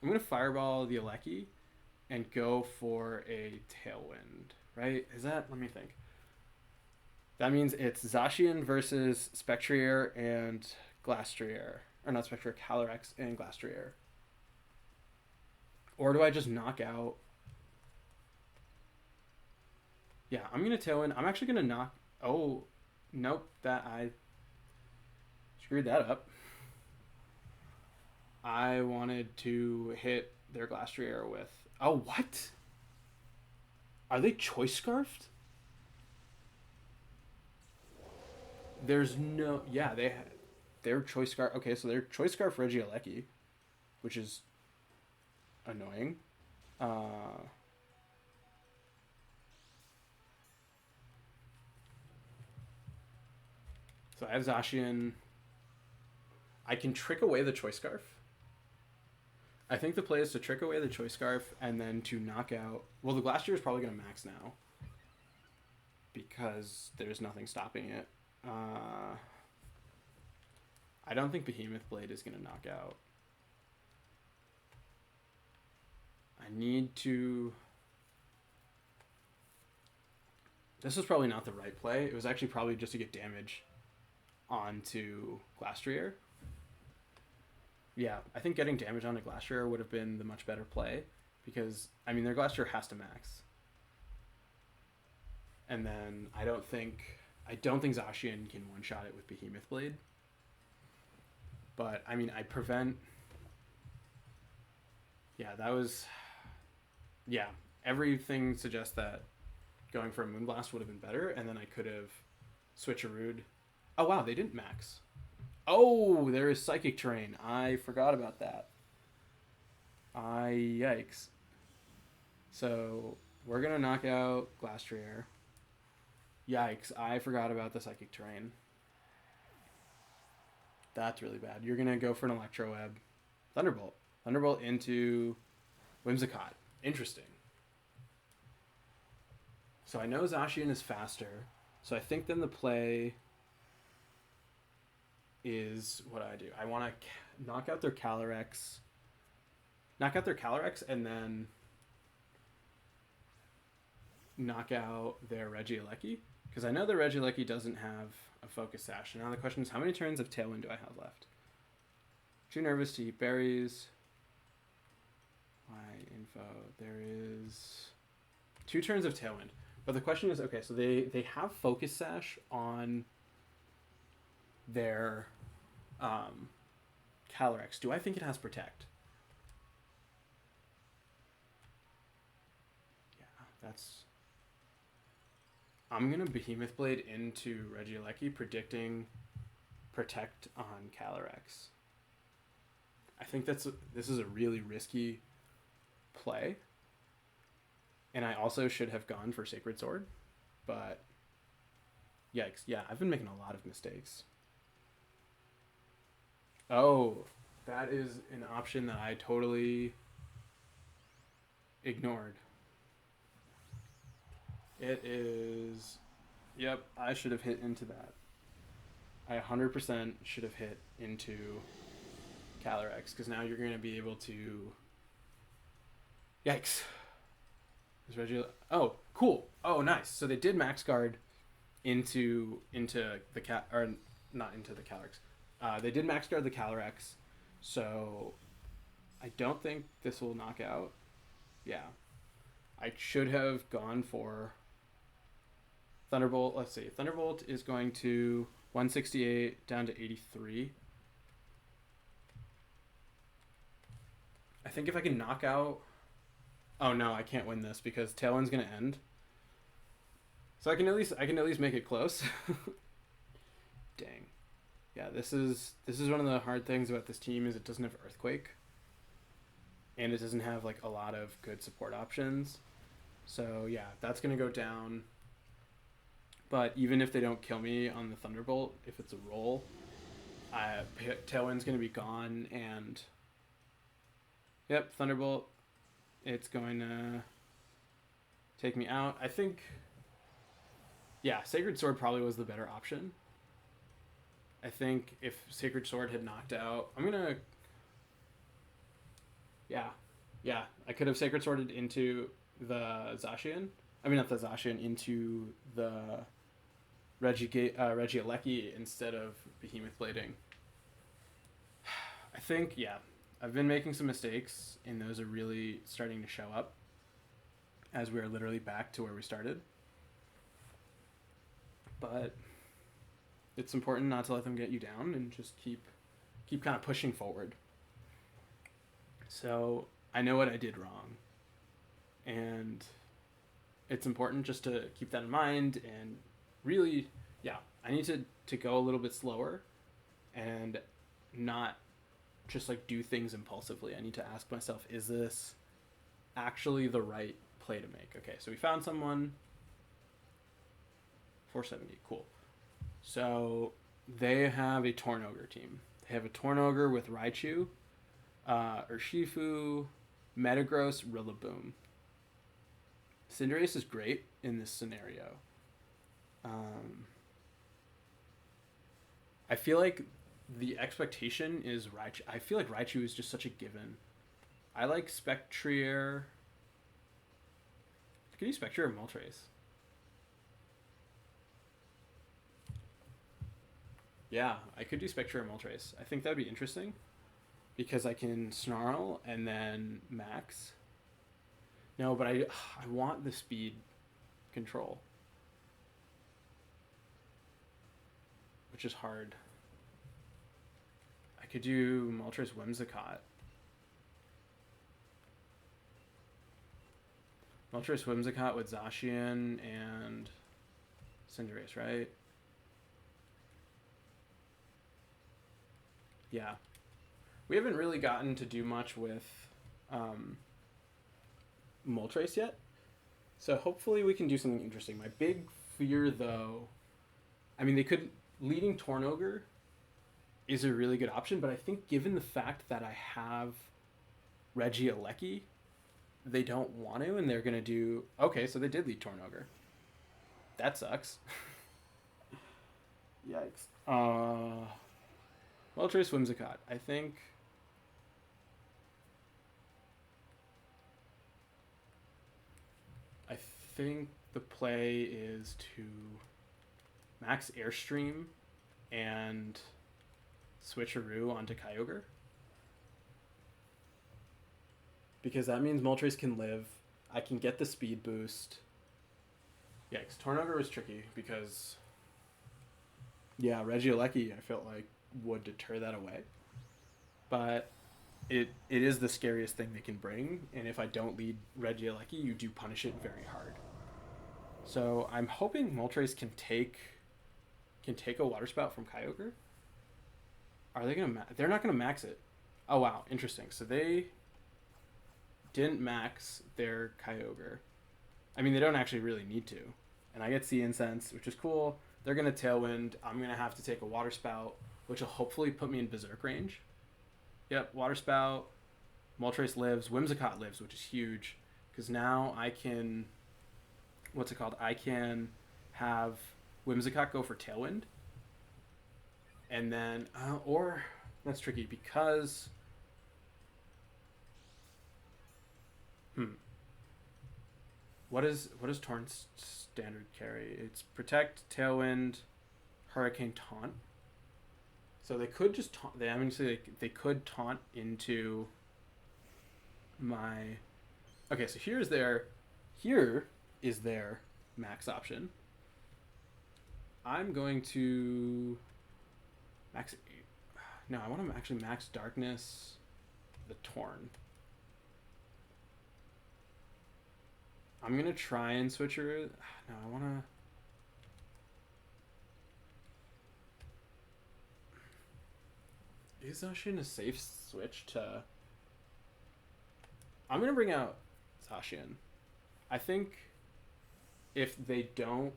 I'm going to Fireball the Aleki and go for a Tailwind, right? Is that... Let me think. That means it's Zacian versus Spectrier and Glastrier. Or not Spectrier, Calyrex and Glastrier. Or do I just knock out... Yeah, I'm going to Tailwind. I'm actually going to knock... Oh, nope. I screwed that up. I wanted to hit their Glastrier with... Oh, what? Are they Choice Scarfed? There's no... Yeah, they're Choice Scarf... Okay, so they're Choice Scarf Regieleki, which is annoying. So I have Zacian. I can trick away the Choice Scarf. I think the play is to trick away the Choice Scarf and then to knock out... Well, the Glastrier is probably going to max now because there's nothing stopping it. I don't think Behemoth Blade is going to knock out. I need to... This was probably not the right play. It was actually probably just to get damage onto Glastrier. Yeah, I think getting damage onto Glastrier would have been the much better play because, I mean, their Glastrier has to max. And then I don't think Zacian can one-shot it with Behemoth Blade. But, I mean, I prevent... Yeah, that was... Yeah, everything suggests that going for a Moonblast would have been better, and then I could have switcherooed. Oh, wow, they didn't max. Oh, there is Psychic Terrain. I forgot about that. Yikes. So, we're going to knock out Glastrier. Yikes, I forgot about the Psychic Terrain. That's really bad. You're going to go for an Electro Web. Thunderbolt. Thunderbolt into Whimsicott. Interesting. So I know Zacian is faster. So I think then the play is what I do. I want to knock out their Calyrex. Knock out their Calyrex and then... knock out their Regieleki? Because I know the Regieleki doesn't have a Focus Sash. Now the question is, how many turns of Tailwind do I have left? Too nervous to eat berries. Why info? There is 2 turns of Tailwind. But the question is, okay, so they have Focus Sash on their Calyrex. Do I think it has Protect? Yeah, that's... I'm going to Behemoth Blade into Regieleki, predicting Protect on Calyrex. I think this is a really risky play. And I also should have gone for Sacred Sword. But, yikes. Yeah, I've been making a lot of mistakes. Oh, that is an option that I totally ignored. It is... Yep, I should have hit into that. I 100% should have hit into Calyrex, because now you're going to be able to... Yikes. Is Reggie... Oh, cool. Oh, nice. So they did Max Guard into the or not into the Calyrex. They did Max Guard the Calyrex, so I don't think this will knock out. Yeah. I should have gone for Thunderbolt. Let's see. Thunderbolt is going to 168 down to 83. I think if I can knock out... Oh no, I can't win this because Tailwind's gonna end. So I can at least make it close. Dang. Yeah, this is one of the hard things about this team is it doesn't have Earthquake. And it doesn't have like a lot of good support options. So yeah, that's gonna go down. But even if they don't kill me on the Thunderbolt, if it's a roll, Tailwind's gonna be gone, and yep, Thunderbolt, it's going to take me out. I think, yeah, Sacred Sword probably was the better option. I think if Sacred Sword had knocked out, I'm gonna, yeah, I could have Sacred Sworded into the Zacian. I mean, not the Zacian, into the Regieleki instead of Behemoth Blading. I think, yeah, I've been making some mistakes, and those are really starting to show up as we're literally back to where we started. But it's important not to let them get you down and just keep kind of pushing forward. So I know what I did wrong, and it's important just to keep that in mind, and really, yeah, I need to go a little bit slower and not just like do things impulsively. I need to ask myself, is this actually the right play to make? Okay, so we found someone. 470, cool. So they have a Tornogre team. They have a Tornogre with Raichu, Urshifu, Metagross, Rillaboom. Cinderace is great in this scenario. I feel like the expectation is Raichu. I feel like Raichu is just such a given. I like Spectrier. Can you Spectrier or Moltres? Yeah, I could do Spectrier or Moltres. I think that'd be interesting because I can Snarl and then Max. No, but I want the speed control, which is hard. I could do Moltres Whimsicott. Moltres Whimsicott with Zacian and Cinderace, right? Yeah. We haven't really gotten to do much with Moltres yet. So hopefully we can do something interesting. My big fear, though... I mean, they could... Leading Tornogre is a really good option, but I think given the fact that I have Regieleki, they don't want to, and they're going to do... Okay, so they did lead Tornogre. That sucks. Yikes. Moltres Whimsicott. I think... the play is to max Airstream and switcheroo onto Kyogre. Because that means Moltres can live. I can get the speed boost. Yeah, because Tornador was tricky because... Yeah, Regieleki, I felt like, would deter that away. But it is the scariest thing they can bring, and if I don't lead Regieleki, you do punish it very hard. So I'm hoping Moltres can take a Water Spout from Kyogre. Are they gonna? They're not gonna max it. Oh wow, interesting. So they didn't max their Kyogre. I mean, they don't actually really need to. And I get Sea Incense, which is cool. They're gonna Tailwind. I'm gonna have to take a Water Spout, which will hopefully put me in Berserk range. Yep, Water Spout. Moltres lives. Whimsicott lives, which is huge. Because now I can... What's it called? I can have Whimsicott go for Tailwind. And then... or... That's tricky because... What is Torrent's standard carry? It's Protect, Tailwind, Hurricane, Taunt. So they could just taunt. They could taunt into my... Okay, so here is their max option. I'm going to max... No, I want to actually max Darkness the Torn. I'm going to try and switch her. No, I want to... Is Zacian a safe switch to... I'm going to bring out Zacian. I think if they don't...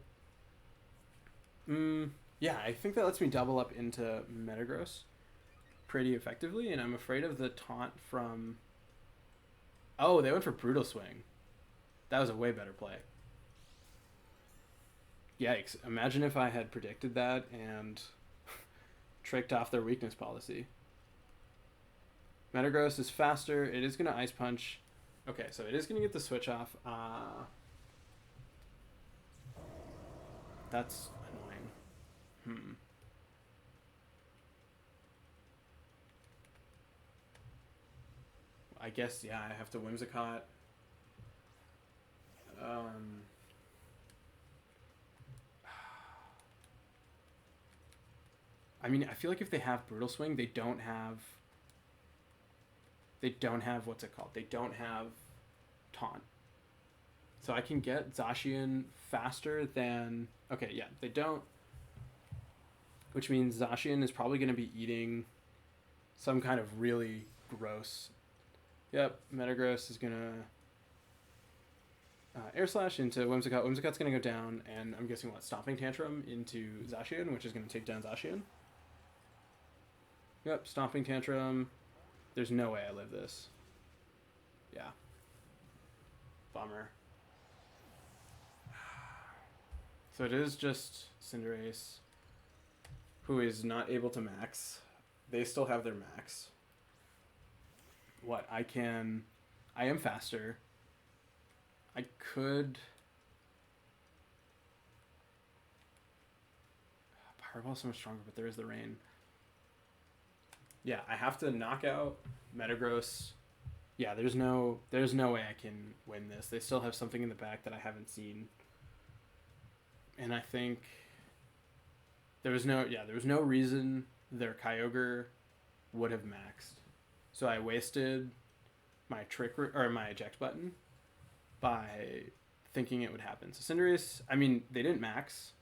yeah, I think that lets me double up into Metagross pretty effectively, and I'm afraid of the taunt from... Oh, they went for Brutal Swing. That was a way better play. Yikes. Imagine if I had predicted that and tricked off their weakness policy. Metagross is faster. It is going to Ice Punch. Okay, so it is going to get the switch off. That's annoying. I guess, yeah, I have to Whimsicott. I mean, I feel like if they have Brutal Swing, they don't have what's it called? They don't have Taunt. So I can get Zacian faster than... Okay, yeah, they don't. Which means Zacian is probably going to be eating some kind of really gross... Yep, Metagross is going to... Air Slash into Whimsicott. Whimsicott's going to go down, and I'm guessing Stomping Tantrum into Zacian, which is going to take down Zacian. Yep, Stomping Tantrum. There's no way I live this. Yeah. Bummer. So it is just Cinderace, who is not able to max. They still have their max. I am faster. I could... Powerball's so much stronger, but there is the rain. Yeah, I have to knock out Metagross. Yeah, there's no way I can win this. They still have something in the back that I haven't seen. And I think there was no reason their Kyogre would have maxed. So I wasted my my eject button by thinking it would happen. So Cinderace, I mean, they didn't max,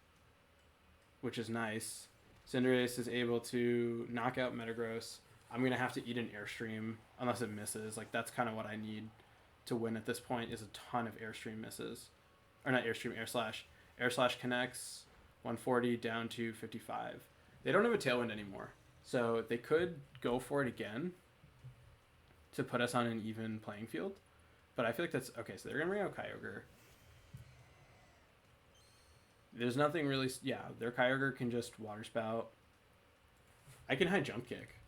which is nice. Cinderace is able to knock out Metagross. I'm going to have to eat an Airstream unless it misses. Like, that's kind of what I need to win at this point, is a ton of Airstream misses. Or not Airstream, Air Slash. Air Slash connects 140 down to 55. They don't have a Tailwind anymore. So they could go for it again to put us on an even playing field. But I feel like that's... Okay, so they're going to bring out Kyogre. There's nothing really... Yeah, their Kyogre can just Water Spout. I can high Jump Kick.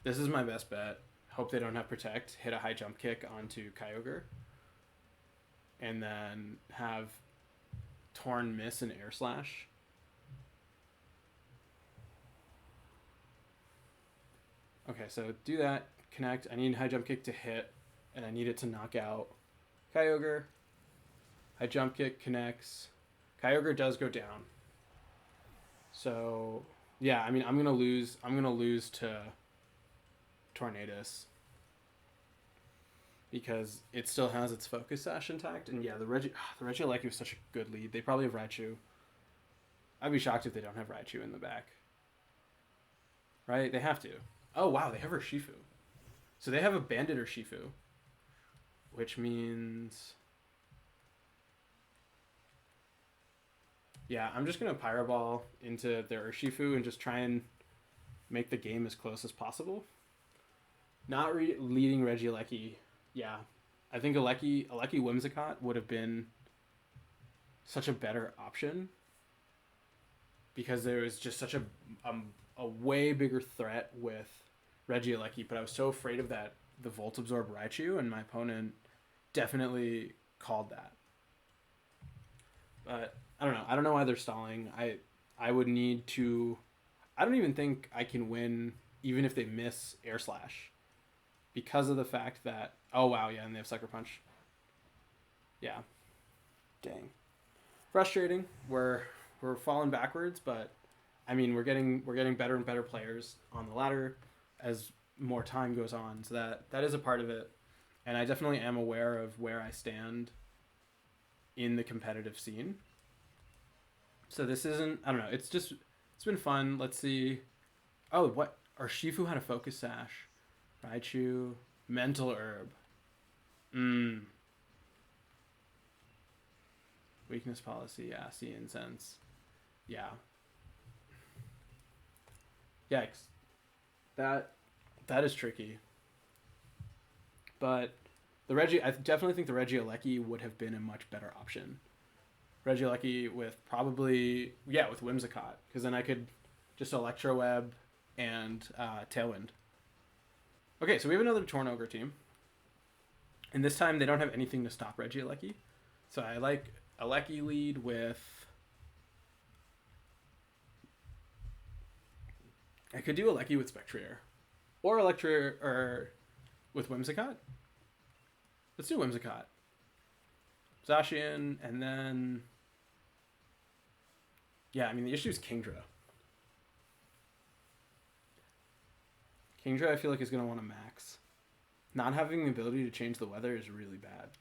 This is my best bet. Hope they don't have Protect. Hit a high Jump Kick onto Kyogre. And then have Torn, Miss, and Air Slash. Okay, so do that. Connect. I need High Jump Kick to hit, and I need it to knock out Kyogre. High Jump Kick connects. Kyogre does go down. So yeah, I mean I'm gonna lose to Tornadus because it still has its Focus Sash intact, and yeah, the Regieleki was such a good lead. They probably have Raichu. I'd be shocked if they don't have Raichu in the back. Right? They have to. Oh wow, they have Urshifu. So they have a Bandit Urshifu, which means yeah, I'm just gonna Pyro Ball into their Urshifu and just try and make the game as close as possible. Not leading Regieleki. Yeah, I think Aleki Whimsicott would have been such a better option because there was just such a way bigger threat with Regieleki, but I was so afraid of the Volt Absorb Raichu, and my opponent definitely called that. But I don't know why they're stalling. I would need to. I don't even think I can win even if they miss Air Slash, because of the fact that oh wow, yeah, and they have Sucker Punch. Yeah, dang, frustrating. We're falling backwards, but I mean we're getting better and better players on the ladder as more time goes on. So that is a part of it, and I definitely am aware of where I stand in the competitive scene. So this isn't, I don't know, it's been fun. Let's see. Oh, what? Urshifu had a Focus Sash. Raichu. Mental Herb. Weakness Policy. Yeah, Sea Incense. Yeah. Yikes. That is tricky. But I definitely think the Regieleki would have been a much better option. Regieleki with probably with Whimsicott, because then I could just Electro Web and Tailwind. Okay, so we have another Torn Ogre team, and this time they don't have anything to stop Regieleki, so I like Aleki lead with. I could do Aleki with Spectrier, or or with Whimsicott. Let's do Whimsicott. Zacian, and then yeah, I mean the issue is Kingdra. Kingdra I feel like is gonna want to max. Not having the ability to change the weather is really bad.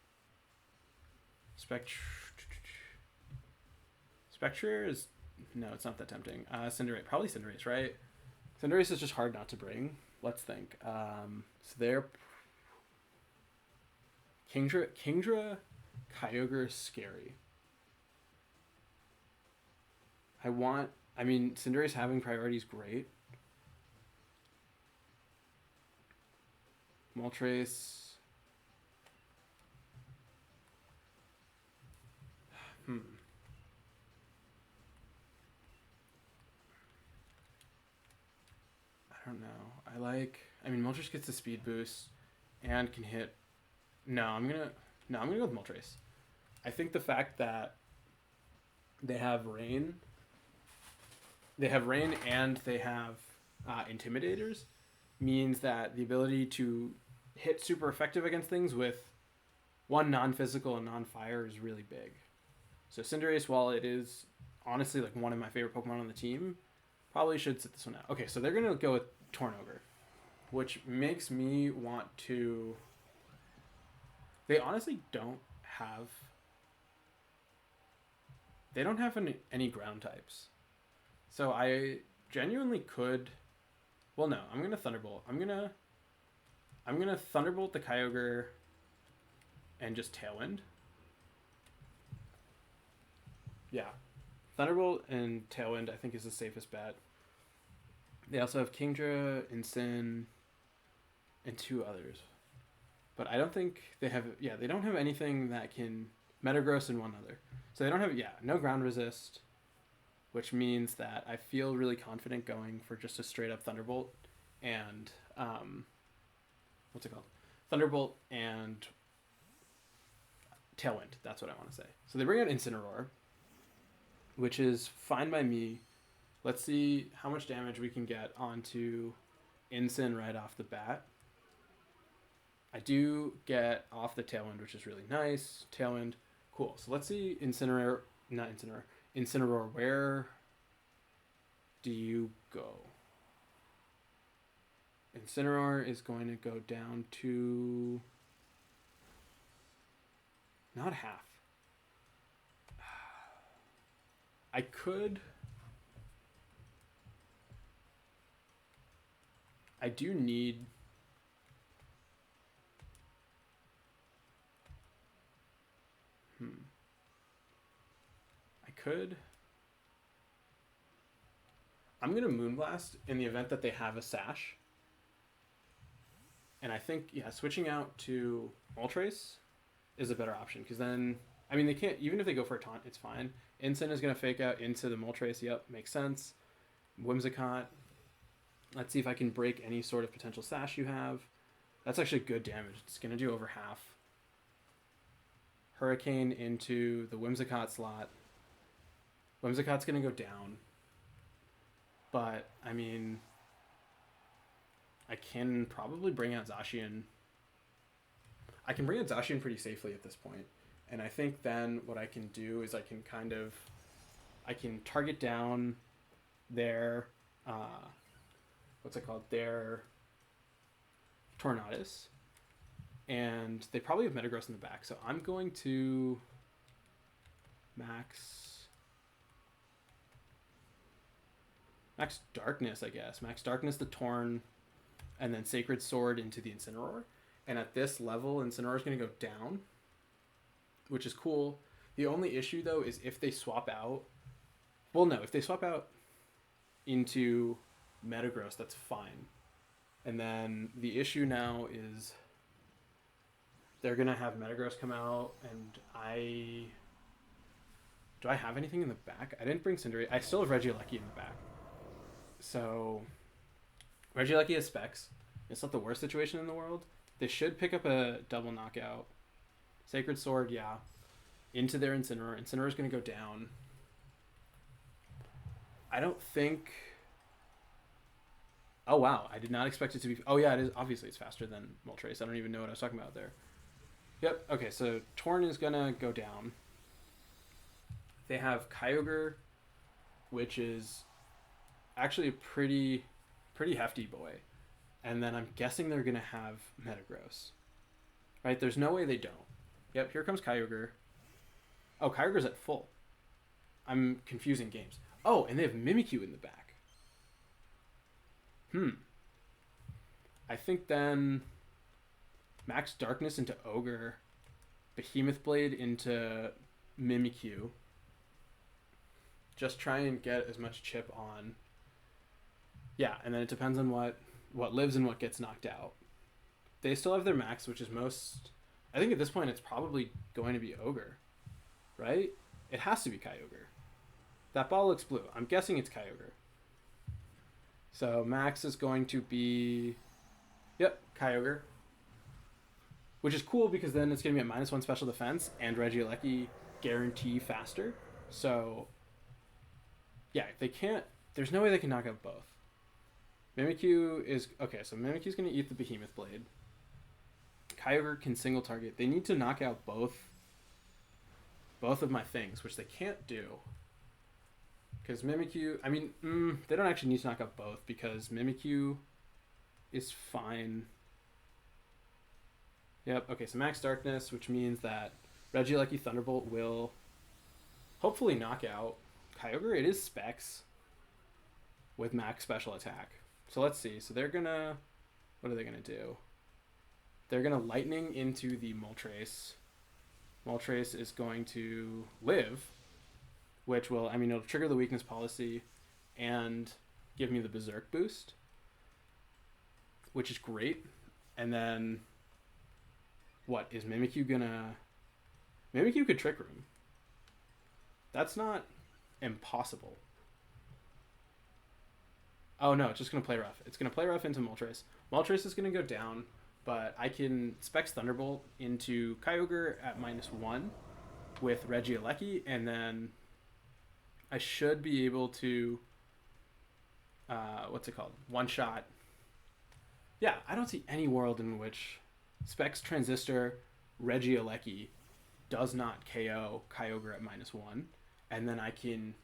Spectrier is no, it's not that tempting. Cinderace, probably Cinderace, right? Cinderace is just hard not to bring. Let's think. So they're Kingdra Kyogre is scary. I mean, Cinderace having priority is great. Moltres. I don't know. I mean, Moltres gets the speed boost and can hit. No, I'm gonna go with Moltres. I think the fact that they have rain and they have intimidators means that the ability to hit super effective against things with one non-physical and non-fire is really big. So Cinderace, while it is honestly like one of my favorite Pokemon on the team, probably should sit this one out. Okay, so they're gonna go with Torn Ogre, which makes me want to. They honestly don't have any ground types. So I genuinely could. Well, no, I'm gonna Thunderbolt. I'm gonna Thunderbolt the Kyogre and just Tailwind. Yeah, Thunderbolt and Tailwind I think is the safest bet. They also have Kingdra, Incin, and two others. But I don't think they have. Yeah, they don't have anything that can Metagross and one other. So they don't have no ground resist, which means that I feel really confident going for just a straight up Thunderbolt and what's it called? Thunderbolt and Tailwind. That's what I want to say. So they bring out Incineroar. which is fine by me. Let's see how much damage we can get onto Incin right off the bat. I do get off the Tailwind, which is really nice. Tailwind, cool. So let's see Incineroar, where do you go? Incineroar is going to go down to not half. I do need I'm going to Moonblast in the event that they have a Sash. And I think, yeah, switching out to Moltres is a better option. Because then, I mean, they can't, even if they go for a taunt, it's fine. Incin is going to fake out into the Moltres. Yep, makes sense. Whimsicott. Let's see if I can break any sort of potential Sash you have. That's actually good damage. It's going to do over half. Hurricane into the Whimsicott slot. Whimsicott's going to go down. But, I mean, I can probably bring out Zacian. I can bring out Zacian pretty safely at this point. And I think then what I can do is I can target down their, their Tornadus. And they probably have Metagross in the back. So I'm going to Max Darkness, I guess. Max Darkness the Torn, and then Sacred Sword into the Incineroar. And at this level, Incineroar is going to go down, which is cool. The only issue, though, is if they swap out... Well, no, if they swap out into Metagross, that's fine. And then the issue now is they're going to have Metagross come out, and do I have anything in the back? I didn't bring Cinderace. I still have Regieleki in the back. So, Regieleki has Specs. It's not the worst situation in the world. They should pick up a double knockout. Sacred Sword, yeah. Into their Incineroar. Incineroar is going to go down. I don't think... Oh, wow. I did not expect it to be... Oh, yeah, it is. Obviously, it's faster than Moltres. I don't even know what I was talking about there. Yep. Okay, so Torn is going to go down. They have Kyogre, which is actually a pretty hefty boy. And then I'm guessing they're going to have Metagross. Right? There's no way they don't. Yep, here comes Kyogre. Oh, Kyogre's at full. I'm confusing games. Oh, and they have Mimikyu in the back. I think then Max Darkness into Ogre. Behemoth Blade into Mimikyu. Just try and get as much chip on. Yeah, and then it depends on what lives and what gets knocked out. They still have their max, which is most... I think at this point it's probably going to be Ogre, right? It has to be Kyogre. That ball looks blue. I'm guessing it's Kyogre. So max is going to be... Yep, Kyogre. Which is cool because then it's going to be a -1 special defense and Regieleki guarantee faster. So, yeah, they can't... There's no way they can knock out both. Mimikyu is... Okay, so Mimikyu's going to eat the Behemoth Blade. Kyogre can single target. They need to knock out both of my things, which they can't do. Because Mimikyu... I mean, they don't actually need to knock out both because Mimikyu is fine. Yep, okay, so Max Darkness, which means that Regieleki Thunderbolt will hopefully knock out Kyogre. It is Specs with Max Special Attack. So let's see. So they're going to... What are they going to do? They're going to Lightning into the Moltres. Moltres is going to live, which will... I mean, it'll trigger the weakness policy and give me the Berserk boost, which is great. And then... What, is Mimikyu gonna... Mimikyu could Trick Room. That's not impossible. Oh no, it's just gonna Play Rough. It's gonna Play Rough into Moltres. Moltres is gonna go down, but I can Specs Thunderbolt into Kyogre at -1 with Regieleki, and then I should be able to, what's it called? One shot. Yeah, I don't see any world in which Specs Transistor Regieleki does not KO Kyogre at -1. And then I can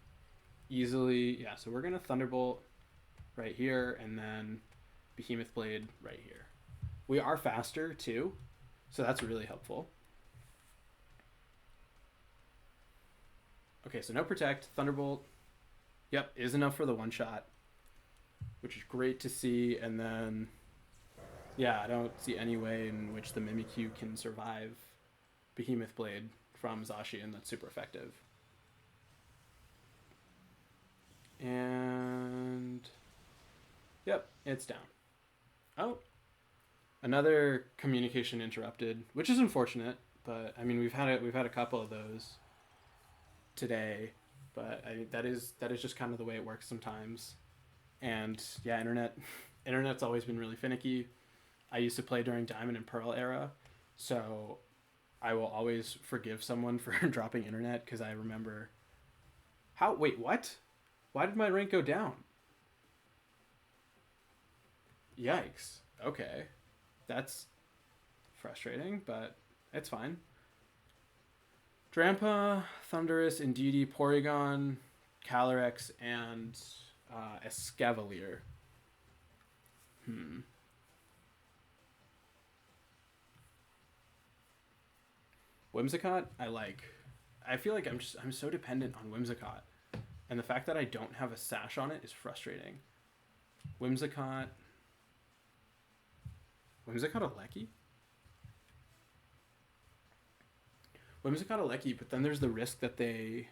easily, yeah, so we're going to Thunderbolt right here and then Behemoth Blade right here. We are faster too, so that's really helpful. Okay, so no Protect, Thunderbolt, yep, is enough for the one shot, which is great to see. And then, yeah, I don't see any way in which the Mimikyu can survive Behemoth Blade from Zacian. That's super effective. And, yep, it's down. Oh, another communication interrupted, which is unfortunate, but I mean we've had a couple of those today, but that is just kind of the way it works sometimes. And yeah, internet's always been really finicky. I used to play during Diamond and Pearl era, so I will always forgive someone for dropping internet because I remember wait, what? Why did my rank go down? Yikes. Okay. That's frustrating, but it's fine. Drampa, Thundurus, Indeedee, Porygon, Calyrex, and Escavalier. Whimsicott, I like. I feel like I'm so dependent on Whimsicott, and the fact that I don't have a sash on it is frustrating. Whimsicott Alecki? Whimsicott Alecki, but then there's the risk that they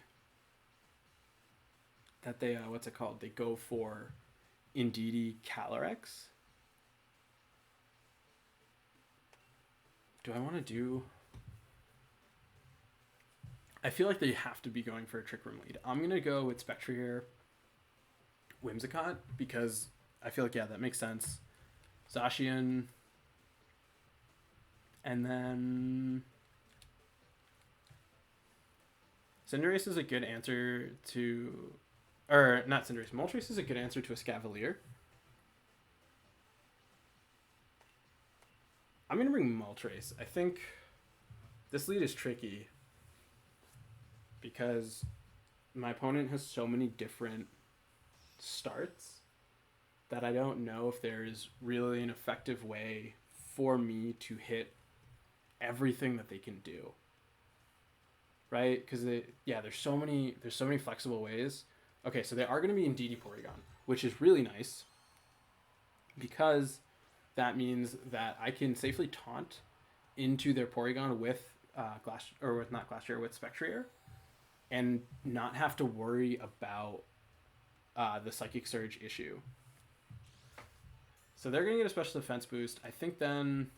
what's it called? They go for Indeedee Calyrex. Do I want to do... I feel like they have to be going for a Trick Room lead. I'm going to go with Spectrier Whimsicott because I feel like, yeah, that makes sense. Zacian... And then Cinderace is a good answer to, or not Cinderace, Moltres is a good answer to Escavalier. I'm going to bring Moltres. I think this lead is tricky because my opponent has so many different starts that I don't know if there's really an effective way for me to hit everything that they can do, right? Because there's so many flexible ways. Okay, so they are going to be in Indeedee Porygon, which is really nice because that means that I can safely taunt into their Porygon with with Spectrier, and not have to worry about the Psychic Surge issue. So they're going to get a special defense boost. I think then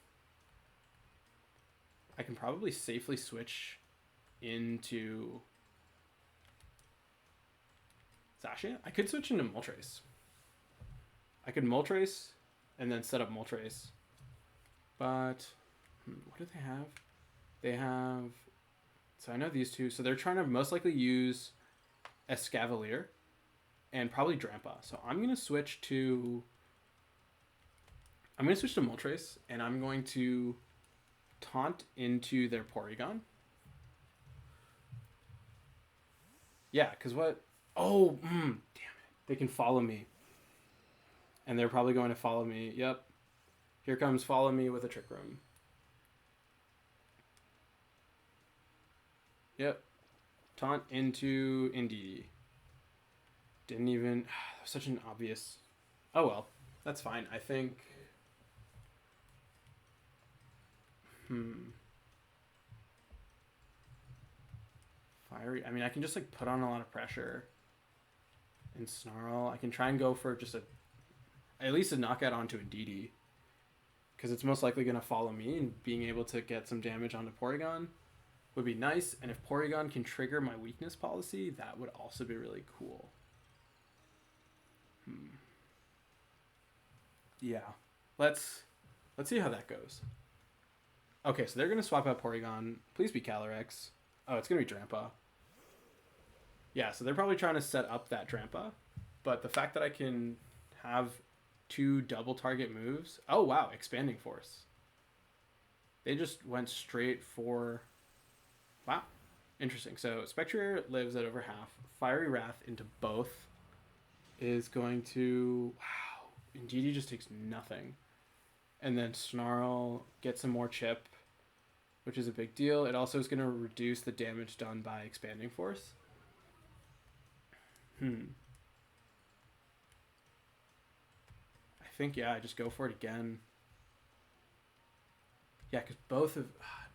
I can probably safely switch into Zacian. I could switch into Moltres. I could Moltres and then set up Moltres. But what do they have? They have... So I know these two. So they're trying to most likely use Escavalier and probably Drampa. So I'm going to switch to Moltres, and I'm going to taunt into their Porygon. Yeah, because what... Oh, damn it. They can follow me. And they're probably going to follow me. Yep. Here comes follow me with a Trick Room. Yep. Taunt into Indeedee. Didn't even... That was such an obvious... Oh, well. That's fine. I think... Fiery. I mean, I can just like put on a lot of pressure and Snarl. I can try and go for just at least a knockout onto a DD, because it's most likely going to follow me, and being able to get some damage onto Porygon would be nice. And if Porygon can trigger my weakness policy, that would also be really cool. Yeah. Let's see how that goes. Okay, so they're going to swap out Porygon. Please be Calyrex. Oh, it's going to be Drampa. Yeah, so they're probably trying to set up that Drampa, but the fact that I can have 2 double target moves. Oh wow, Expanding Force. They just went straight for. Wow, interesting. So Spectre lives at over half. Fiery Wrath into both is going to. Wow, Indeedee just takes nothing, and then Snarl gets some more chip, which is a big deal. It also is going to reduce the damage done by Expanding Force. I think, yeah, I just go for it again. Yeah, because both of...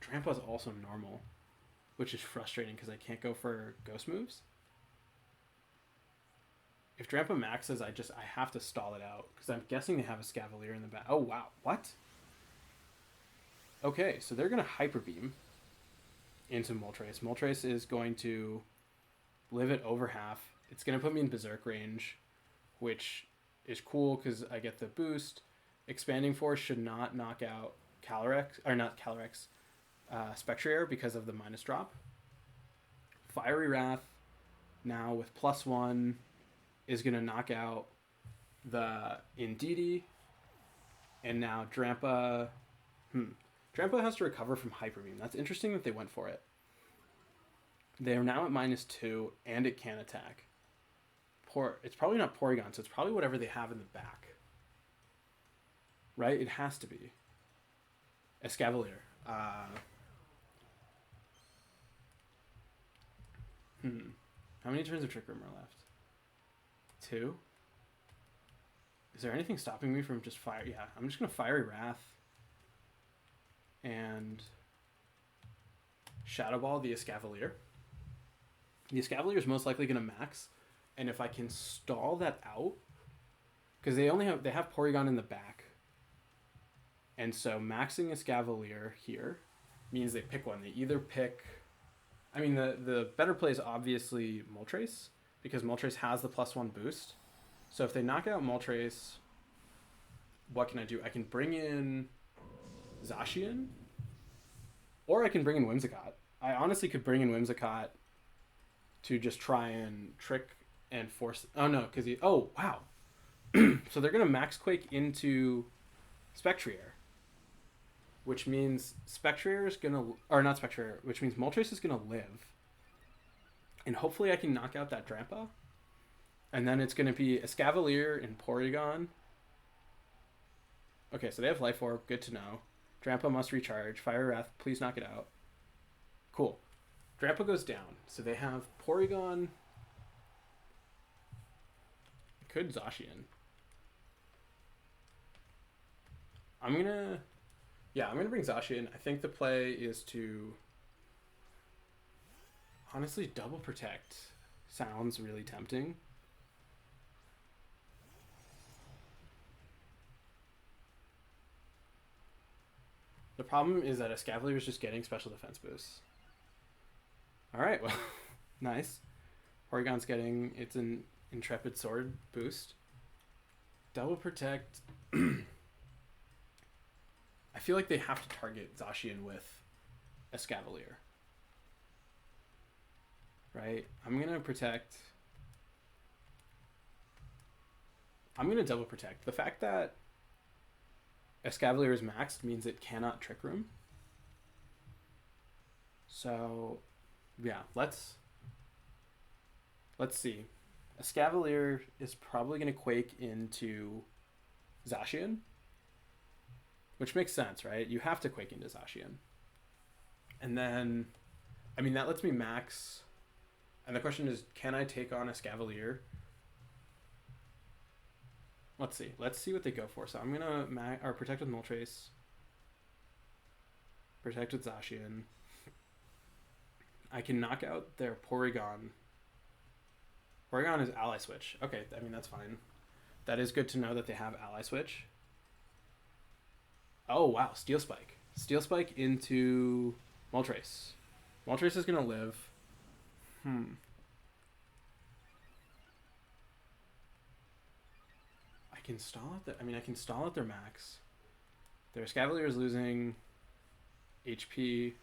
Drampa's also normal, which is frustrating because I can't go for ghost moves. If Drampa maxes, I have to stall it out because I'm guessing they have a Scavalier in the back. Oh, wow. What? Okay, so they're going to Hyper Beam into Moltres. Moltres is going to live at over half. It's going to put me in Berserk range, which is cool because I get the boost. Expanding Force should not knock out Calyrex, or not Calyrex, Spectrier because of the minus drop. Fiery Wrath, now with +1, is going to knock out the Indeedee. And now Drampa... Drampa has to recover from Hyper Beam. That's interesting that they went for it. They are now at -2, and it can attack. It's probably not Porygon, so it's probably whatever they have in the back. Right? It has to be. Escavalier. How many turns of Trick Room are left? 2? Is there anything stopping me from just fire? Yeah, I'm just going to Fiery Wrath. And Shadow Ball the Escavalier. The Escavalier is most likely going to max. And if I can stall that out, because they have Porygon in the back, and so maxing Escavalier here means they pick one. They either pick, I mean the better play is obviously Moltres because Moltres has the +1 boost. So if they knock out Moltres, what can I do? I can bring in Zacian, or I can bring in Whimsicott. I honestly could bring in Whimsicott to just try and trick and force. Oh no, because he. Oh wow. So they're gonna Max Quake into Spectrier, which means Spectrier is gonna, or not Spectrier, which means Moltres is gonna live, and hopefully I can knock out that Drampa, and then it's gonna be Escavalier and Porygon. Okay, so they have Life Orb. Good to know. Drampa must recharge. Fire Wrath, please knock it out. Cool. Drampa goes down. So they have Porygon. Could Zacian. I'm going to bring Zacian. I think the play is to honestly double protect. Sounds really tempting. The problem is that Escavalier is just getting special defense boosts. Alright, well, nice. Porygon's getting its an Intrepid Sword boost. Double Protect. I feel like they have to target Zacian with Escavalier. Right? I'm going to protect. I'm going to double protect. The fact that Escavalier is maxed means it cannot Trick Room. So, yeah, let's see. Escavalier is probably going to Quake into Zacian, which makes sense, right? You have to Quake into Zacian. And then, I mean, that lets me max. And the question is, can I take on Escavalier? Let's see. Let's see what they go for. So I'm going to protect with Moltres. Protect with Zacian. I can knock out their Porygon. Porygon is Ally Switch. Okay, I mean, that's fine. That is good to know that they have Ally Switch. Oh, wow. Steel Spike. Steel Spike into Moltres. Moltres is going to live. I can stall at their max. Their Escavalier is losing HP.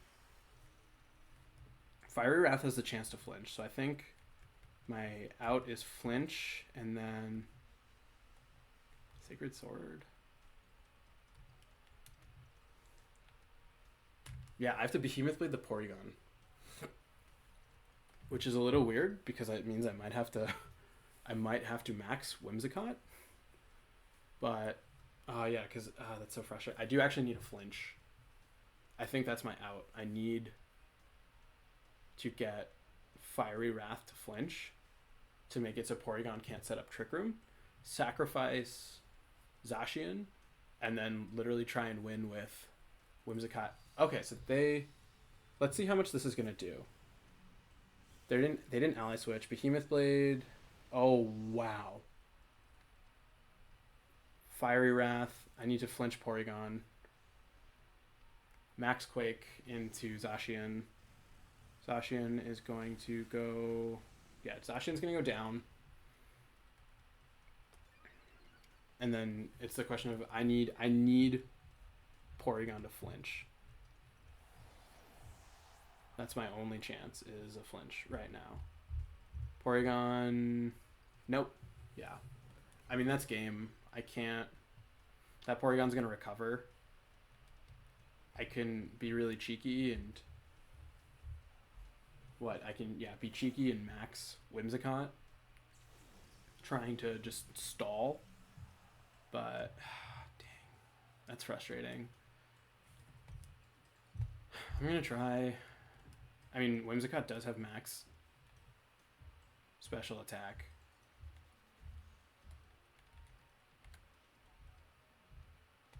Fiery Wrath has the chance to flinch, so I think My out is flinch, and then Sacred Sword. Yeah, I have to Behemoth Blade the Porygon, which is a little weird because it means I might have to max Whimsicott. But yeah, because that's so frustrating. I do actually need a flinch. I think that's my out. I need to get Fiery Wrath to flinch to make it so Porygon can't set up Trick Room. Sacrifice Zacian, and then literally try and win with Whimsicott. Okay, so let's see how much this is gonna do. They didn't ally switch. Behemoth Blade. Oh wow. Fiery Wrath. I need to flinch Porygon. Max Quake into Zacian. Zacian is going to go. Yeah, Zacian's gonna go down. And then it's the question of I need Porygon to flinch. That's my only chance is a flinch right now. Porygon, nope. Yeah, I mean that's game. I can't. That Porygon's gonna recover. I can be really cheeky and I can be cheeky and max Whimsicott, trying to just stall. But dang, that's frustrating. I'm gonna try. I mean, Whimsicott does have max special attack.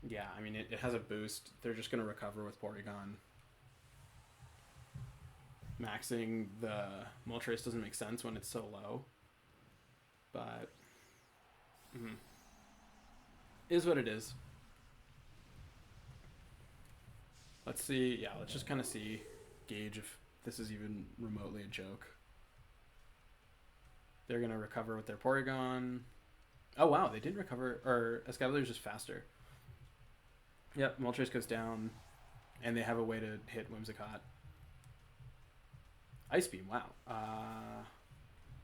Yeah, I mean, it has a boost. They're just gonna recover with Porygon. Maxing the Moltres doesn't make sense when it's so low. But is what it is. Let's see. Yeah, let's just kind of gauge if this is even remotely a joke. They're going to recover with their Porygon. Oh, wow. They didn't recover. Or Escavalier's just faster. Yep, Moltres goes down. And they have a way to hit Whimsicott. Ice Beam, wow.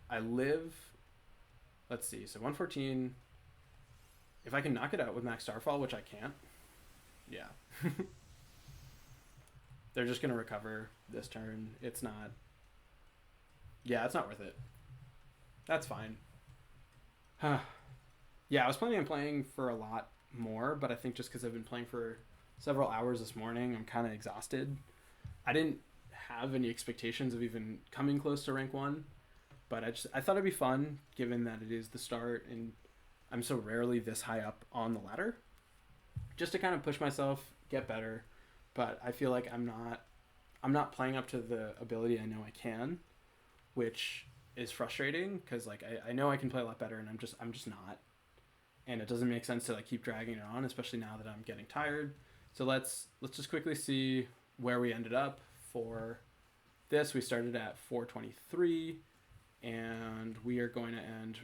I live... Let's see. So 114. If I can knock it out with Max Starfall, which I can't. Yeah. They're just going to recover this turn. It's not... Yeah, it's not worth it. That's fine. Yeah, I was planning on playing for a lot more, but I think just because I've been playing for several hours this morning, I'm kind of exhausted. I didn't have any expectations of even coming close to rank 1, but I thought it'd be fun, given that it is the start, and I'm so rarely this high up on the ladder, just to kind of push myself, get better. But I feel like I'm not playing up to the ability I know I can, which is frustrating because like I know I can play a lot better, and I'm just not, and it doesn't make sense to like keep dragging it on, especially now that I'm getting tired. So let's just quickly see where we ended up for this. We started at 423, and we are going to end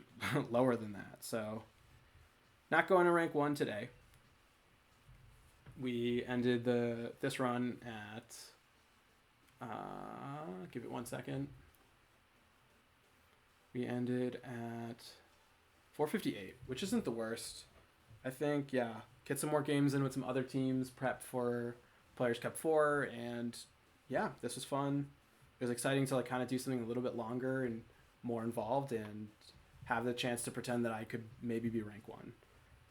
lower than that. So not going to rank 1 today. We ended this run at give it 1 second. We ended at 458, which isn't the worst. I think, yeah, get some more games in with some other teams, prep for Players Cup 4, and yeah, this was fun. It was exciting to like kind of do something a little bit longer and more involved and have the chance to pretend that I could maybe be rank 1.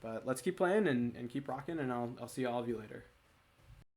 But let's keep playing and keep rocking, and I'll see all of you later.